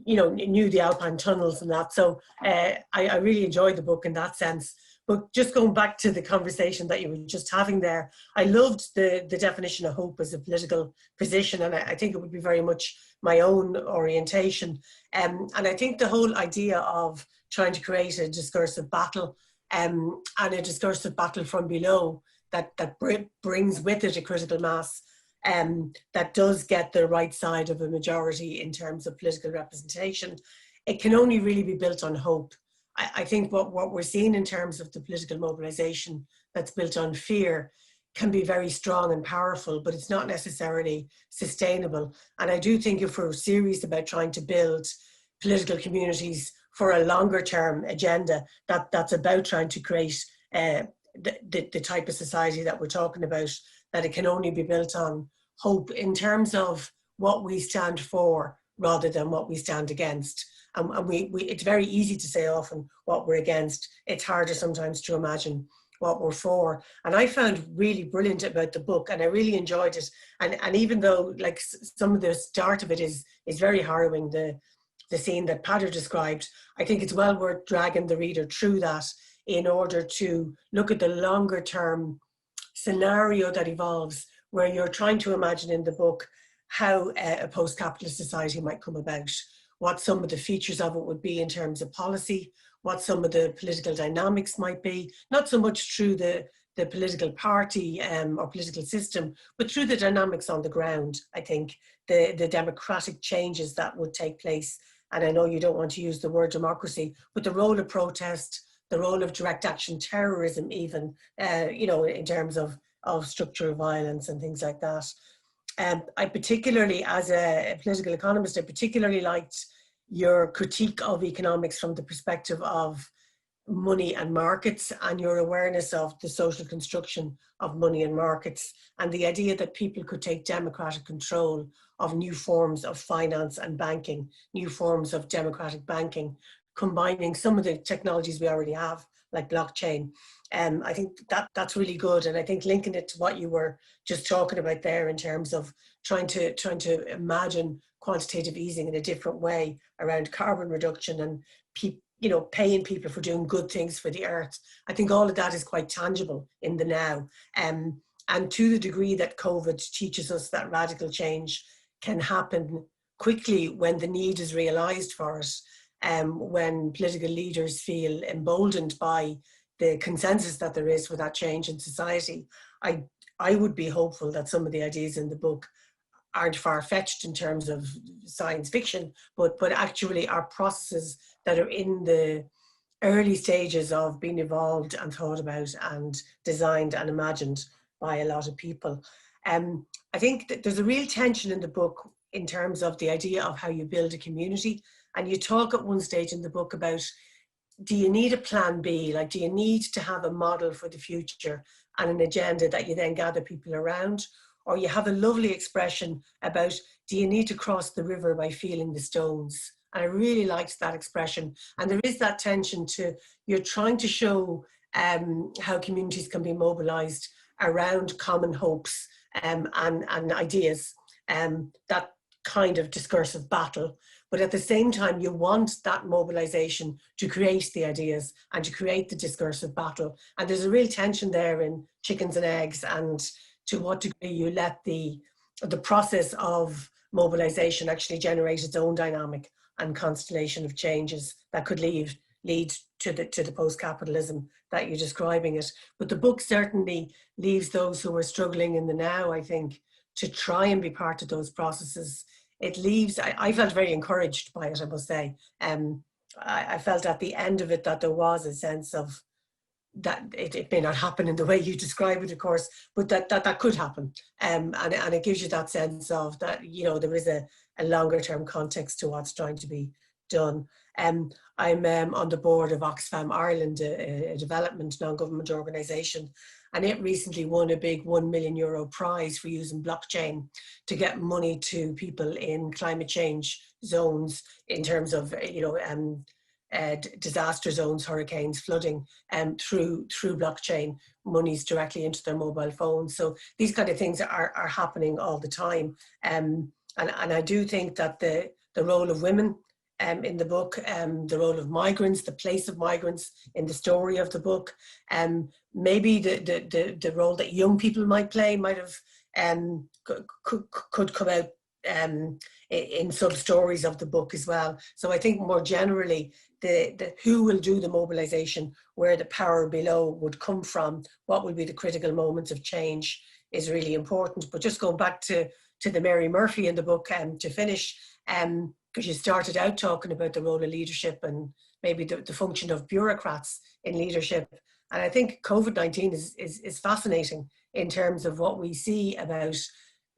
knew the Alpine tunnels and that. So I really enjoyed the book in that sense. But just going back to the conversation that you were just having there, I loved the definition of hope as a political position, and I think it would be very much my own orientation. And I think the whole idea of trying to create a discursive battle and a discursive battle from below that brings with it a critical mass that does get the right side of a majority in terms of political representation, it can only really be built on hope. I think what we're seeing in terms of the political mobilization that's built on fear can be very strong and powerful, but it's not necessarily sustainable. And I do think if we're serious about trying to build political communities for a longer term agenda, that's about trying to create the type of society that we're talking about, that it can only be built on hope in terms of what we stand for rather than what we stand against. And it's very easy to say often what we're against. It's harder sometimes to imagine what we're for. And I found really brilliant about the book, and I really enjoyed it. And even though like some of the start of it is very harrowing, the scene that Padder described, I think it's well worth dragging the reader through that in order to look at the longer term scenario that evolves, where you're trying to imagine in the book how a post-capitalist society might come about, what some of the features of it would be in terms of policy, what some of the political dynamics might be, not so much through the political party or political system, but through the dynamics on the ground. I think the democratic changes that would take place. And I know you don't want to use the word democracy, but the role of protest, the role of direct action terrorism even, you know, in terms of structural violence and things like that. I particularly, as a political economist, I particularly liked your critique of economics from the perspective of money and markets, and your awareness of the social construction of money and markets, and the idea that people could take democratic control of new forms of finance and banking, new forms of democratic banking, combining some of the technologies we already have, like blockchain. I think that's really good. And I think linking it to what you were just talking about there in terms of trying to imagine quantitative easing in a different way around carbon reduction and you know, paying people for doing good things for the earth. I think all of that is quite tangible in the now. And to the degree that COVID teaches us that radical change can happen quickly when the need is realized for it, when political leaders feel emboldened by the consensus that there is for that change in society, I would be hopeful that some of the ideas in the book aren't far-fetched in terms of science fiction, but actually are processes that are in the early stages of being evolved and thought about and designed and imagined by a lot of people. I think that there's a real tension in the book in terms of the idea of how you build a community. And you talk at one stage in the book about, do you need a plan B? Like, do you need to have a model for the future and an agenda that you then gather people around? Or you have a lovely expression about, do you need to cross the river by feeling the stones? And I really liked that expression. And there is that tension to, you're trying to show how communities can be mobilized around common hopes and ideas, that kind of discursive battle. But at the same time, you want that mobilization to create the ideas and to create the discursive battle. And there's a real tension there in chickens and eggs, and to what degree you let the process of mobilization actually generate its own dynamic and constellation of changes that could lead to the post-capitalism that you're describing it. But the book certainly leaves those who are struggling in the now, I think, to try and be part of those processes. It leaves, I felt very encouraged by it, I must say. I felt at the end of it that there was a sense of that it may not happen in the way you describe it, of course, but that could happen. And it gives you that sense of that, you know, there is a longer term context to what's trying to be done. I'm on the board of Oxfam Ireland, a development non-government organisation, and it recently won a big €1 million prize for using blockchain to get money to people in climate change zones in terms of, you know, disaster zones, hurricanes, flooding, through blockchain, monies directly into their mobile phones. So these kind of things are happening all the time. And I do think that the role of women in the book, the role of migrants, the place of migrants in the story of the book, maybe the role that young people might play might have could come out in sub-stories of the book as well. So I think more generally, the who will do the mobilization, where the power below would come from, what will be the critical moments of change is really important. But just going back to the Mary Murphy in the book to finish, because you started out talking about the role of leadership and maybe the function of bureaucrats in leadership. And I think COVID-19 is fascinating in terms of what we see about,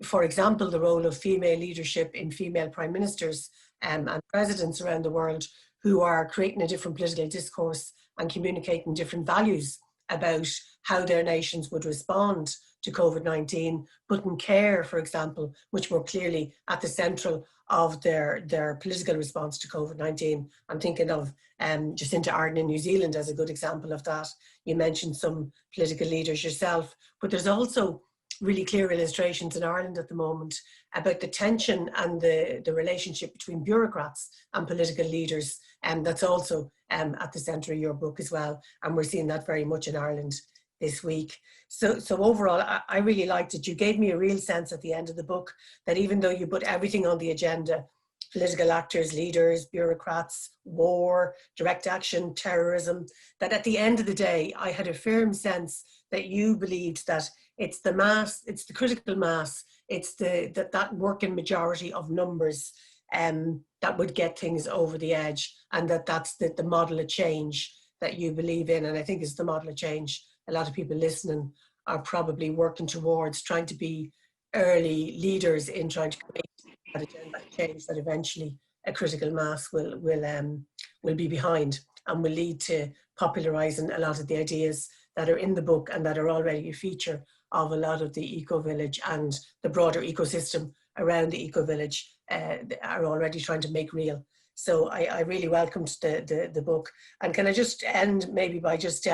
for example, the role of female leadership in female prime ministers and presidents around the world who are creating a different political discourse and communicating different values about how their nations would respond to COVID-19, putting care, for example, much more clearly at the central of their political response to COVID-19. I'm thinking of Jacinta Ardern in New Zealand as a good example of that. You mentioned some political leaders yourself, but there's also really clear illustrations in Ireland at the moment about the tension and the relationship between bureaucrats and political leaders, and that's also at the centre of your book as well. And we're seeing that very much in Ireland this week. So overall, I really liked it. You gave me a real sense at the end of the book that even though you put everything on the agenda, political actors, leaders, bureaucrats, war, direct action, terrorism, that at the end of the day, I had a firm sense that you believed that it's the mass, it's the critical mass, it's that working majority of numbers that would get things over the edge, and that's the model of change that you believe in. And I think it's the model of change a lot of people listening are probably working towards, trying to be early leaders in trying to create that agenda change that eventually a critical mass will be behind and will lead to popularising a lot of the ideas that are in the book and that are already a feature of a lot of the eco-village and the broader ecosystem around the eco-village are already trying to make real. So I really welcomed the book. And can I just end maybe by just,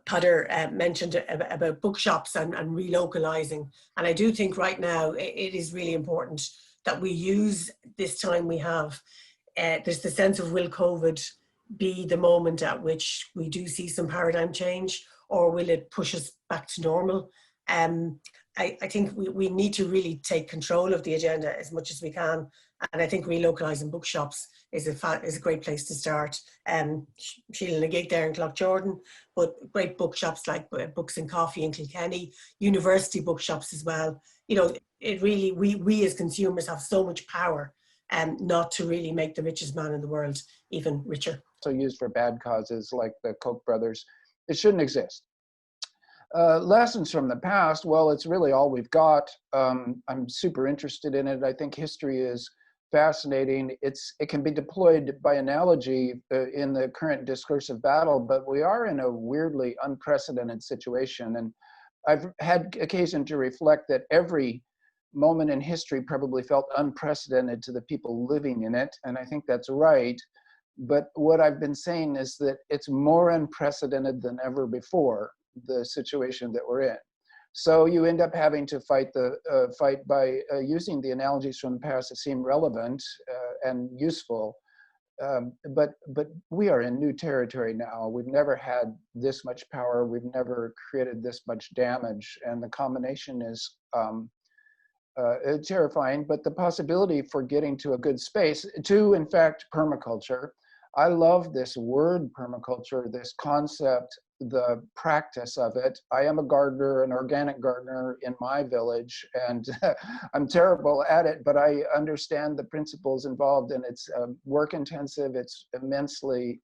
Peadar mentioned about bookshops and relocalising. And I do think right now it is really important that we use this time we have. There's the sense of, will COVID be the moment at which we do see some paradigm change, or will it push us back to normal? I think we need to really take control of the agenda as much as we can. And I think relocalising bookshops is a great place to start. Sheila and a gig there in Cloughjordan, but great bookshops like Books and Coffee in Kilkenny, university bookshops as well. You know, it really, we as consumers have so much power not to really make the richest man in the world even richer. So used for bad causes like the Koch brothers, it shouldn't exist. Lessons from the past, well, it's really all we've got. I'm super interested in it. I think history is fascinating. It can be deployed by analogy in the current discursive battle, but we are in a weirdly unprecedented situation. And I've had occasion to reflect that every moment in history probably felt unprecedented to the people living in it. And I think that's right. But what I've been saying is that it's more unprecedented than ever before, the situation that we're in. So you end up having to fight by using the analogies from the past that seem relevant and useful. But we are in new territory now. We've never had this much power. We've never created this much damage. And the combination is terrifying, but the possibility for getting to a good space, to, in fact, permaculture. I love this word permaculture, this concept, the practice of it. I am a gardener, an organic gardener in my village, and I'm terrible at it, but I understand the principles involved, and it's work intensive, it's immensely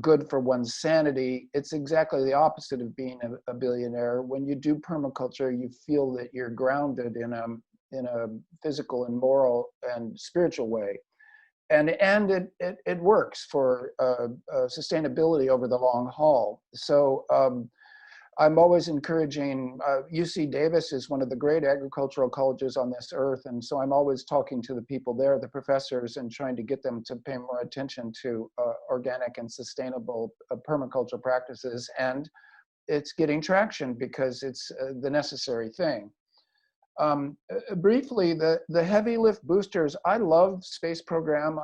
good for one's sanity. It's exactly the opposite of being a billionaire. When you do permaculture, you feel that you're grounded in a physical and moral and spiritual way. And it works for sustainability over the long haul. So I'm always encouraging, UC Davis is one of the great agricultural colleges on this earth. And so I'm always talking to the people there, the professors, and trying to get them to pay more attention to organic and sustainable permaculture practices. And it's getting traction because it's the necessary thing. Briefly, the heavy lift boosters, I love space program.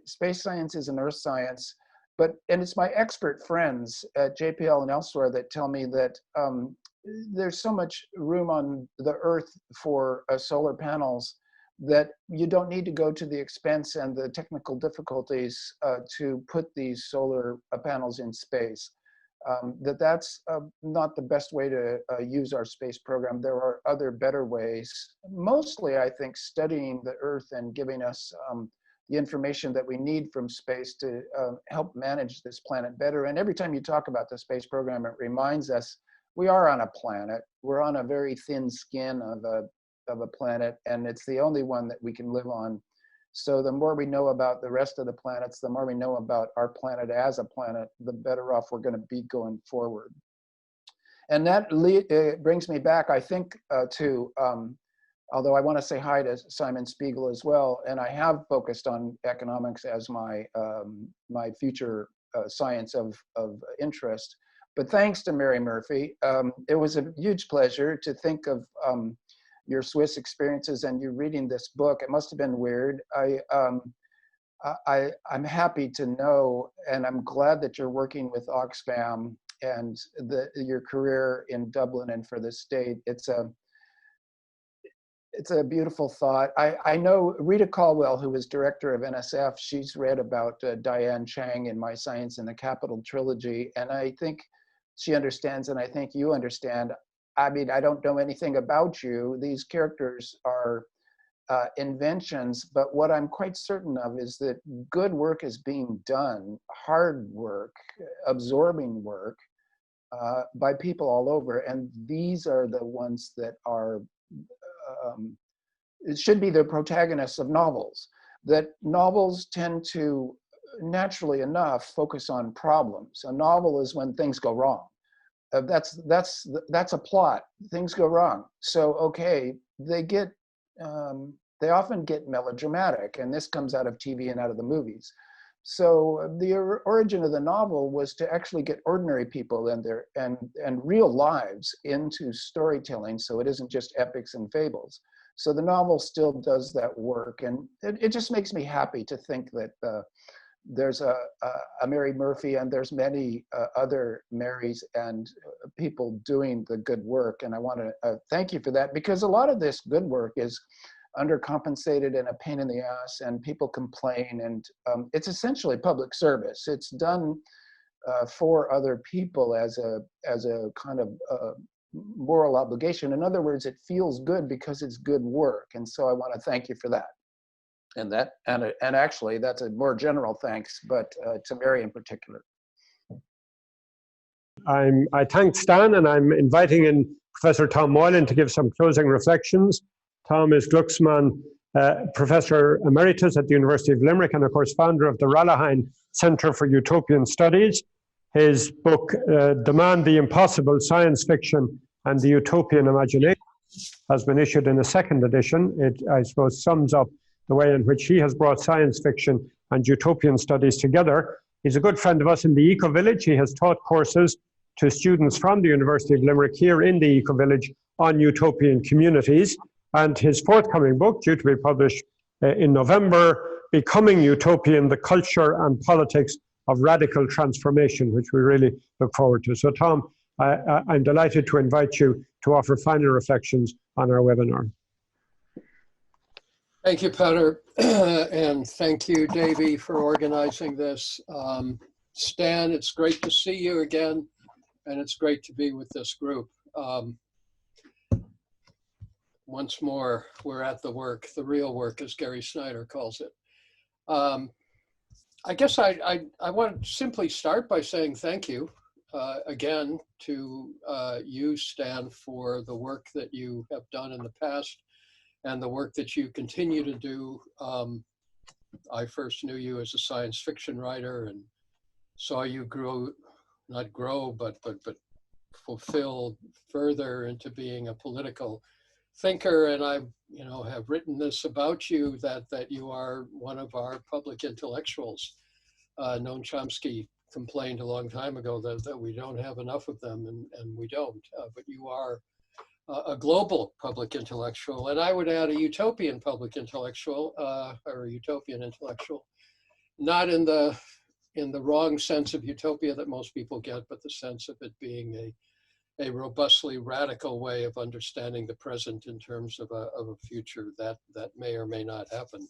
Space science is an earth science, and it's my expert friends at JPL and elsewhere that tell me that there's so much room on the earth for solar panels that you don't need to go to the expense and the technical difficulties to put these solar panels in space. That's not the best way to use our space program. There are other better ways. Mostly, I think, studying the Earth and giving us the information that we need from space to help manage this planet better. And every time you talk about the space program, it reminds us we are on a planet. We're on a very thin skin of a planet, and it's the only one that we can live on. So the more we know about the rest of the planets, the more we know about our planet as a planet, the better off we're going to be going forward. And that brings me back, I think, to, although I want to say hi to Simon Spiegel as well, and I have focused on economics as my, my future science of interest. But thanks to Mary Murphy, it was a huge pleasure to think of your Swiss experiences and you reading this book. It must have been weird. I'm happy to know, and I'm glad that you're working with Oxfam and your career in Dublin and for the state. It's a beautiful thought. I know Rita Caldwell, who was director of NSF, she's read about Diane Chang in My Science in the Capital trilogy, and I think she understands, and I think you understand. I mean, I don't know anything about you. These characters are inventions, but what I'm quite certain of is that good work is being done, hard work, absorbing work, by people all over, and these are the ones that are, it should be the protagonists of novels. That novels tend to, naturally enough, focus on problems. A novel is when things go wrong. That's a plot. Things go wrong. So okay, they often get melodramatic, and this comes out of TV and out of the movies. So the origin of the novel was to actually get ordinary people and real lives into storytelling, so it isn't just epics and fables. So the novel still does that work, and it just makes me happy to think that there's a Mary Murphy, and there's many other Marys and people doing the good work. And I want to thank you for that, because a lot of this good work is undercompensated and a pain in the ass, and people complain, and it's essentially public service. It's done for other people as a kind of moral obligation. In other words, it feels good because it's good work, and so I want to thank you for that. And actually, that's a more general thanks, but to Mary in particular. I thank Stan, and I'm inviting in Professor Tom Moylan to give some closing reflections. Tom is Glucksmann Professor Emeritus at the University of Limerick, and of course founder of the Rallahine Centre for Utopian Studies. His book, Demand the Impossible, Science Fiction and the Utopian Imagination, has been issued in a second edition. It, I suppose, sums up the way in which he has brought science fiction and utopian studies together. He's a good friend of us in the Ecovillage. He has taught courses to students from the University of Limerick here in the Ecovillage on utopian communities. And his forthcoming book, due to be published in November, Becoming Utopian, the Culture and Politics of Radical Transformation, which we really look forward to. So Tom, I'm delighted to invite you to offer final reflections on our webinar. Thank you, Peter, and thank you, Davey, for organizing this. Stan, it's great to see you again, and it's great to be with this group. Once more, we're at the work, the real work, as Gary Snyder calls it. I guess I want to simply start by saying thank you again to you, Stan, for the work that you have done in the past and the work that you continue to do. I first knew you as a science fiction writer and saw you grow, not grow, but fulfill further into being a political thinker. And I, have written this about you, that you are one of our public intellectuals. Noam Chomsky complained a long time ago that we don't have enough of them, and we don't. But you are a global public intellectual, and I would add a utopian public intellectual, or a utopian intellectual, not in the wrong sense of utopia that most people get, but the sense of it being a robustly radical way of understanding the present in terms of a future that may or may not happen.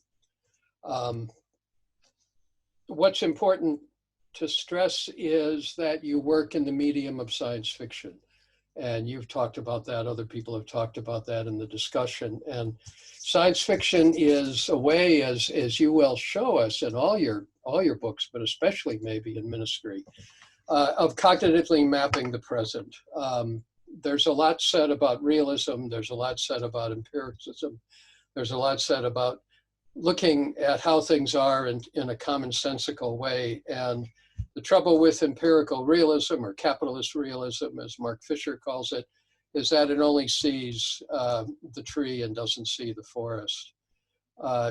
What's important to stress is that you work in the medium of science fiction. And you've talked about that, other people have talked about that in the discussion. And science fiction is a way, as you will show us in all your books, but especially maybe in Ministry, of cognitively mapping the present. There's a lot said about realism, there's a lot said about empiricism, there's a lot said about looking at how things are in a commonsensical way. And The trouble with empirical realism, or capitalist realism, as Mark Fisher calls it, is that it only sees the tree and doesn't see the forest.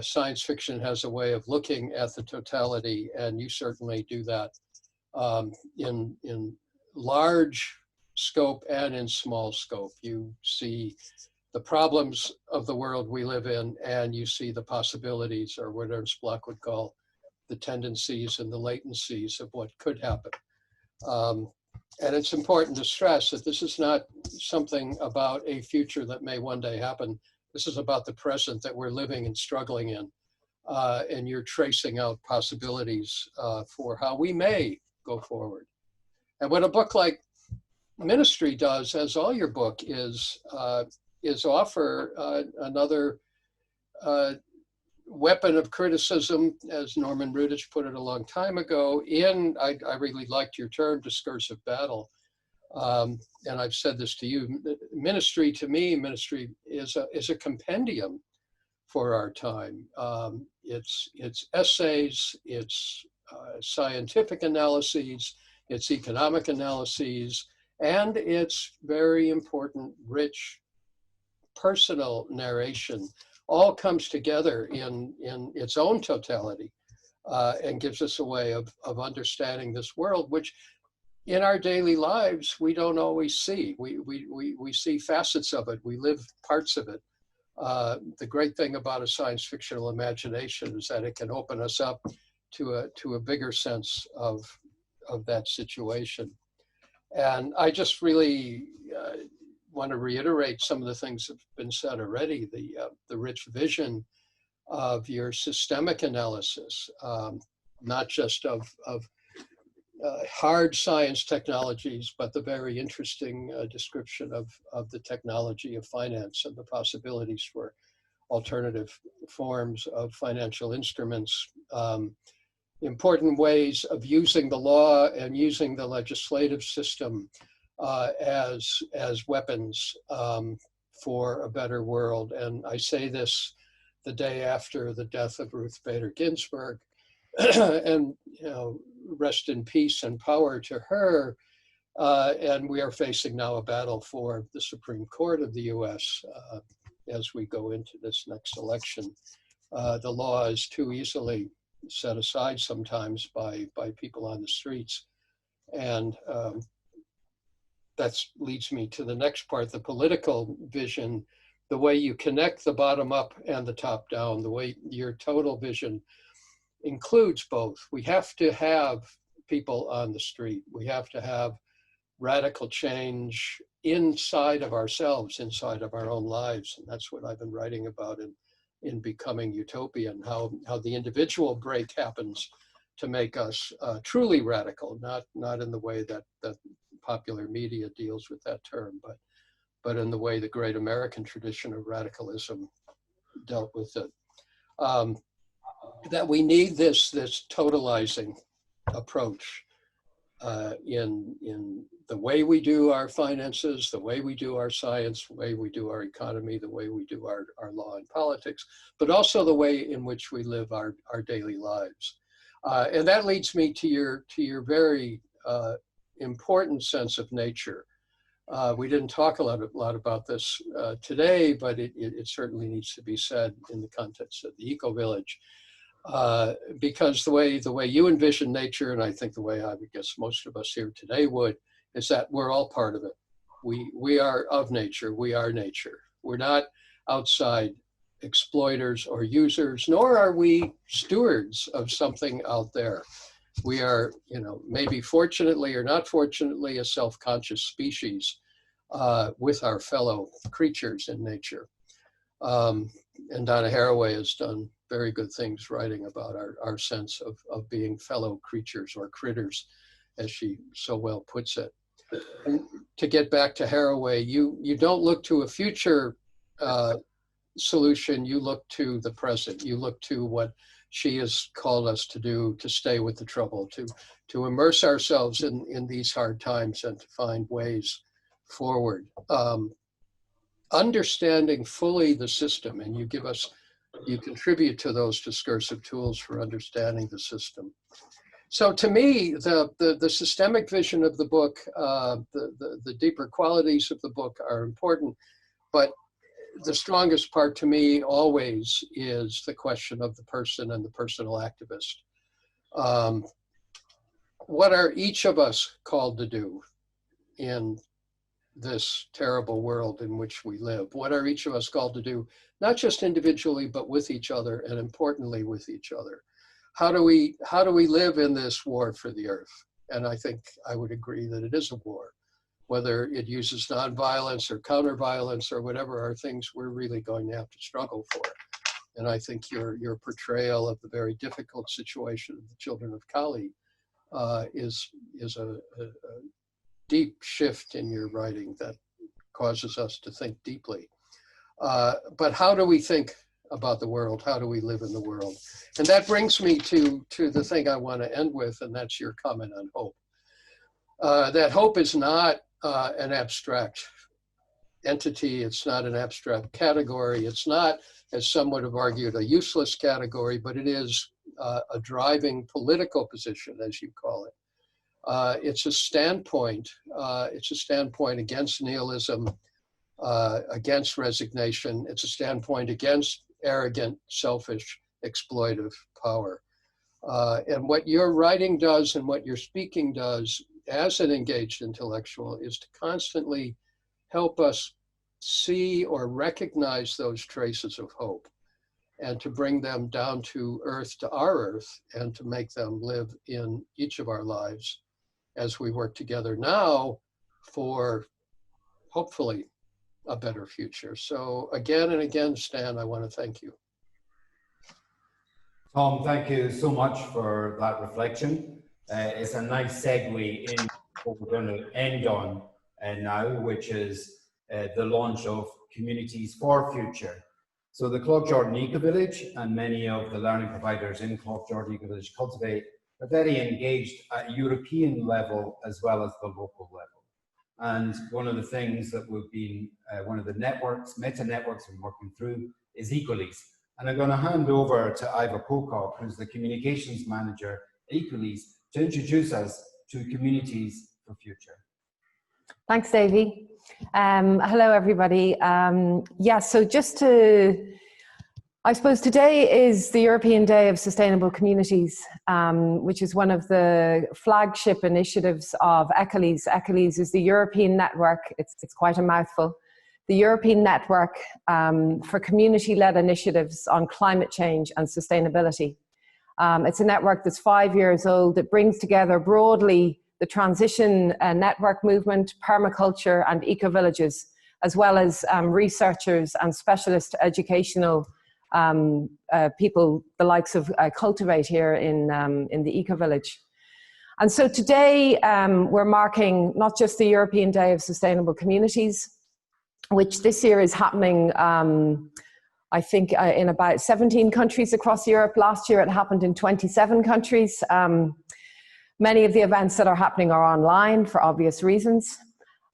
Science fiction has a way of looking at the totality, and you certainly do that in large scope and in small scope. You see the problems of the world we live in, and you see the possibilities, or what Ernst Bloch would call the tendencies and the latencies of what could happen. And it's important to stress that this is not something about a future that may one day happen. This is about the present that we're living and struggling in. And you're tracing out possibilities for how we may go forward. And what a book like Ministry does, as all your book is offer another weapon of criticism, as Norman Rudich put it a long time ago, I really liked your term, discursive battle. And I've said this to you, Ministry to me, Ministry is a compendium for our time. It's essays, it's scientific analyses, it's economic analyses, and it's very important, rich, personal narration. All comes together in its own totality and gives us a way of understanding this world, which in our daily lives, we don't always see. We see facets of it. We live parts of it. The great thing about a science fictional imagination is that it can open us up to a bigger sense of that situation. And I just really want to reiterate some of the things that have been said already, the rich vision of your systemic analysis, not just of hard science technologies, but the very interesting description of the technology of finance and the possibilities for alternative forms of financial instruments, important ways of using the law and using the legislative system as weapons for a better world. And I say this the day after the death of Ruth Bader Ginsburg, and rest in peace and power to her. And we are facing now a battle for the Supreme Court of the US as we go into this next election. The law is too easily set aside sometimes by people on the streets. And that leads me to the next part, the political vision, the way you connect the bottom up and the top down, the way your total vision includes both. We have to have people on the street. We have to have radical change inside of ourselves, inside of our own lives. And that's what I've been writing about in Becoming Utopian, how the individual break happens to make us truly radical, not in the way that popular media deals with that term, but in the way the great American tradition of radicalism dealt with it. That we need this totalizing approach in the way we do our finances, the way we do our science, the way we do our economy, the way we do our law and politics, but also the way in which we live our daily lives. And that leads me to your very important sense of nature. We didn't talk a lot about this today, but it certainly needs to be said in the context of the Ecovillage. Because the way you envision nature, and I think the way I would guess most of us here today would, is that we're all part of it. We are of nature, we are nature. We're not outside exploiters or users, nor are we stewards of something out there. We are, maybe fortunately or not fortunately, a self-conscious species with our fellow creatures in nature. And Donna Haraway has done very good things writing about our sense of being fellow creatures or critters, as she so well puts it. And to get back to Haraway, you don't look to a future solution, you look to the present. You look to what she has called us to do, to stay with the trouble, to immerse ourselves in these hard times and to find ways forward. Understanding fully the system, and you contribute to those discursive tools for understanding the system. So to me, the systemic vision of the book, the deeper qualities of the book are important, but the strongest part to me always is the question of the person and the personal activist. What are each of us called to do in this terrible world in which we live? What are each of us called to do, not just individually, but with each other, and importantly with each other? How do we live in this war for the earth? And I think I would agree that it is a war. Whether it uses nonviolence or counter-violence or whatever are things we're really going to have to struggle for. And I think your portrayal of the very difficult situation of the children of Kali is a deep shift in your writing that causes us to think deeply. But how do we think about the world? How do we live in the world? And that brings me to the thing I want to end with, and that's your comment on hope. That hope is not an abstract entity. It's not an abstract category. It's not, as some would have argued, a useless category, but it is a driving political position, as you call it. It's a standpoint. It's a standpoint against nihilism, against resignation. It's a standpoint against arrogant, selfish, exploitive power. And what your writing does and what your speaking does as an engaged intellectual is to constantly help us see or recognize those traces of hope and to bring them down to earth, to our earth, and to make them live in each of our lives as we work together now for, hopefully, a better future. So again and again, Stan, I want to thank you. Tom, thank you so much for that reflection. It's a nice segue in what we're going to end on now, which is the launch of Communities for Future. So the Cloughjordan Ecovillage and many of the learning providers in Cloughjordan Ecovillage cultivate are very engaged at European level as well as the local level. And one of the things that we've been, one of the networks, meta-networks we're working through is Equalise. And I'm going to hand over to Iva Pocock, who's the communications manager at Equalise, to introduce us to Communities for Future. Thanks, Davey. Hello, everybody. Yeah, so just to, I suppose today is the European Day of Sustainable Communities, which is one of the flagship initiatives of Equalise. Equalise is the European network, it's quite a mouthful, the European network for community-led initiatives on climate change and sustainability. It's a network that's 5 years old. It brings together broadly the transition network movement, permaculture and ecovillages, as well as researchers and specialist educational people, the likes of Cultivate here in the Ecovillage. And so today we're marking not just the European Day of Sustainable Communities, which this year is happening I think in about 17 countries across Europe. Last year it happened in 27 countries. Many of the events that are happening are online for obvious reasons.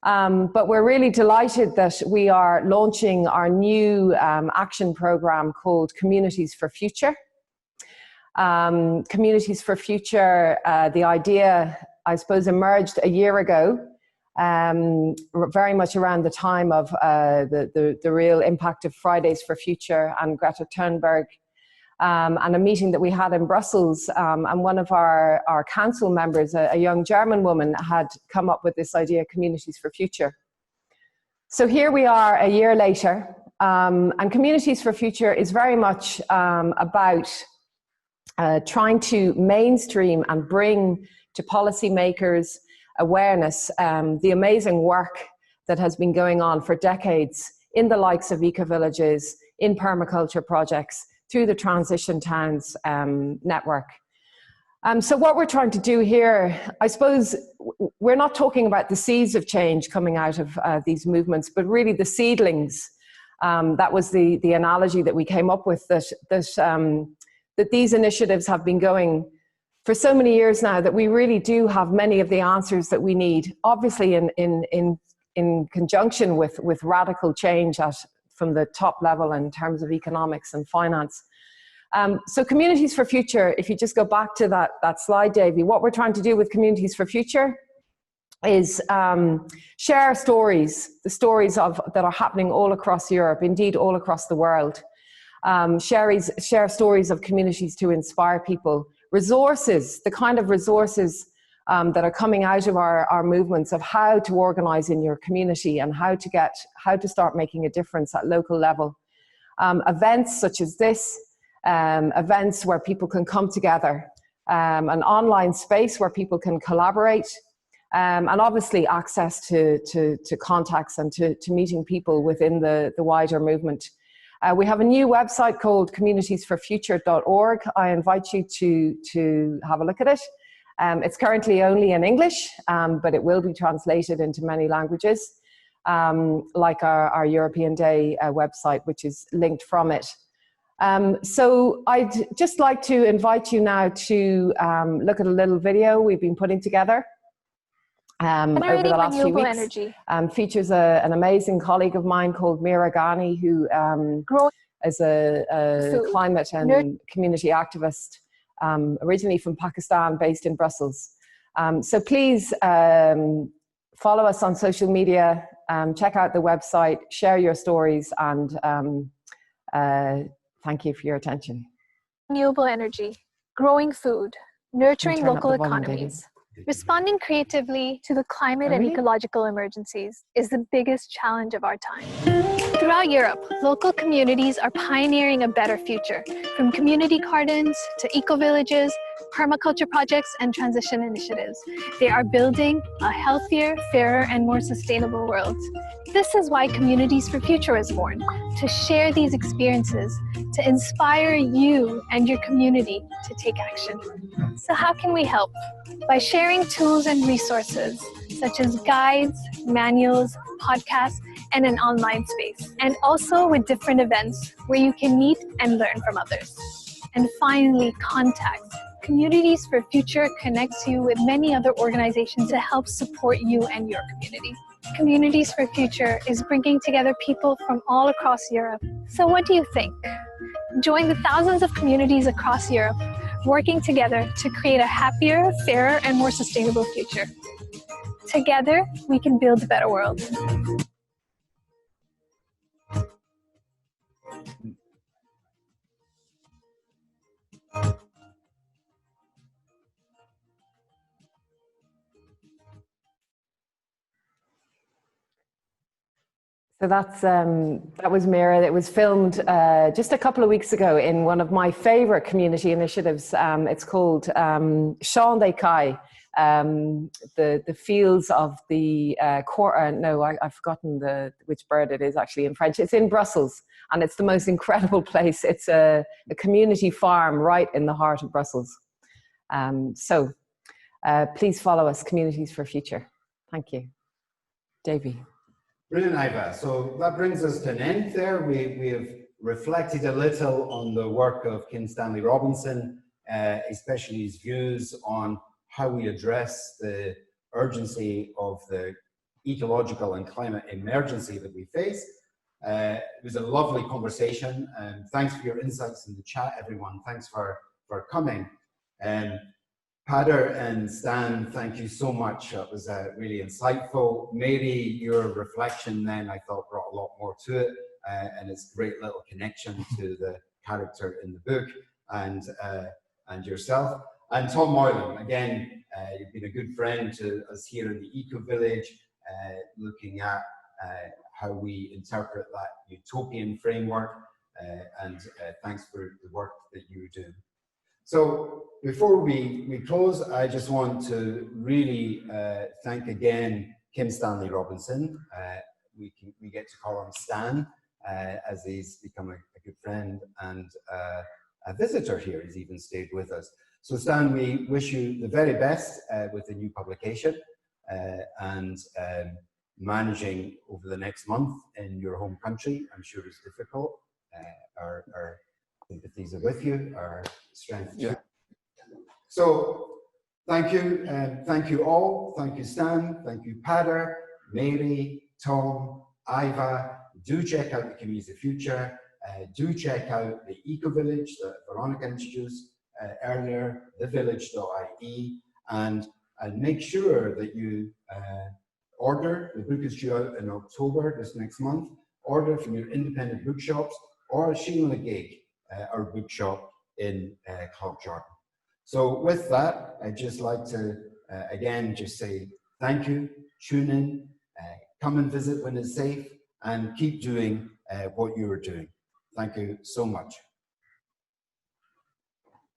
But we're really delighted that we are launching our new action program called Communities for Future. Communities for Future, the idea, I suppose, emerged a year ago, very much around the time of the real impact of Fridays for Future and Greta Thunberg, and a meeting that we had in Brussels, and one of our council members, a young German woman, had come up with this idea, Communities for Future. So here we are a year later, and Communities for Future is very much about trying to mainstream and bring to policymakers awareness the amazing work that has been going on for decades in the likes of ecovillages, in permaculture projects, through the Transition Towns network. So what we're trying to do here, I suppose, we're not talking about the seeds of change coming out of these movements, but really the seedlings. That was the analogy that we came up with, that these initiatives have been going for so many years now that we really do have many of the answers that we need, obviously in conjunction with radical change from the top level in terms of economics and finance. So Communities for Future, if you just go back to that slide, Davey, what we're trying to do with Communities for Future is share stories, the stories that are happening all across Europe, indeed all across the world. Share stories of communities to inspire people. Resources, the kind of resources that are coming out of our movements of how to organize in your community and how to start making a difference at local level. Events such as this, events where people can come together, an online space where people can collaborate, and obviously access to contacts and to meeting people within the wider movement. We have a new website called communitiesforfuture.org. I invite you to have a look at it. It's currently only in English, but it will be translated into many languages, like our European Day website, which is linked from it. So I'd just like to invite you now to look at a little video we've been putting together over the last few weeks. Features an amazing colleague of mine called Mira Ghani, who is a climate and community activist, originally from Pakistan, based in Brussels. So please follow us on social media, check out the website, share your stories, and thank you for your attention. Renewable energy, growing food, nurturing local economies. Responding creatively to the climate and ecological emergencies is the biggest challenge of our time. Throughout Europe, local communities are pioneering a better future, from community gardens to ecovillages, permaculture projects, and transition initiatives. They are building a healthier, fairer, and more sustainable world. This is why Communities for Future is born, to share these experiences, to inspire you and your community to take action. So how can we help? By sharing tools and resources, such as guides, manuals, podcasts, and an online space. And also with different events where you can meet and learn from others. And finally, contact. Communities for Future connects you with many other organizations to help support you and your community. Communities for Future is bringing together people from all across Europe. So what do you think? Join the thousands of communities across Europe working together to create a happier, fairer, and more sustainable future. Together, we can build a better world. So that was Mira. It was filmed just a couple of weeks ago in one of my favorite community initiatives. It's called Champs d'Écailles, the fields of the I've forgotten which bird it is actually in French. It's in Brussels, and it's the most incredible place. It's a community farm right in the heart of Brussels. So please follow us, Communities for Future. Thank you. Davey. Brilliant, Iva. So that brings us to an end there. We have reflected a little on the work of Kim Stanley Robinson, especially his views on how we address the urgency of the ecological and climate emergency that we face. It was a lovely conversation, and thanks for your insights in the chat, everyone. Thanks for coming. Pader and Stan, thank you so much. That was really insightful. Mary, your reflection then I thought brought a lot more to it, and it's a great little connection to the character in the book and yourself. And Tom Moylan, again, you've been a good friend to us here in the Ecovillage, looking at how we interpret that utopian framework, and thanks for the work that you do. So before we close, I just want to really thank again Kim Stanley Robinson. We get to call him Stan, as he's become a good friend and a visitor here. He's even stayed with us. So Stan, we wish you the very best with the new publication and managing over the next month in your home country. I'm sure it's difficult. Our sympathies are with you, our strength. Yeah. So thank you, and thank you all. Thank you, Stan. Thank you, Pader, Mary, Tom, Iva. Do check out the Communities of Future. do check out the Ecovillage that Veronica introduced earlier, thevillage.ie, and make sure that you order. The book is due out in October, this next month. Order from your independent bookshops or Sheila Gig, our bookshop in Cloughjordan. So with that, I'd just like to, again, just say thank you, tune in, come and visit when it's safe, and keep doing what you are doing. Thank you so much.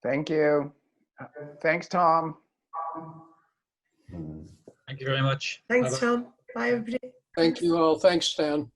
Thank you. Thanks, Tom. Thank you very much. Thanks, Tom. Bye, everybody. Thank you all. Thanks, Stan.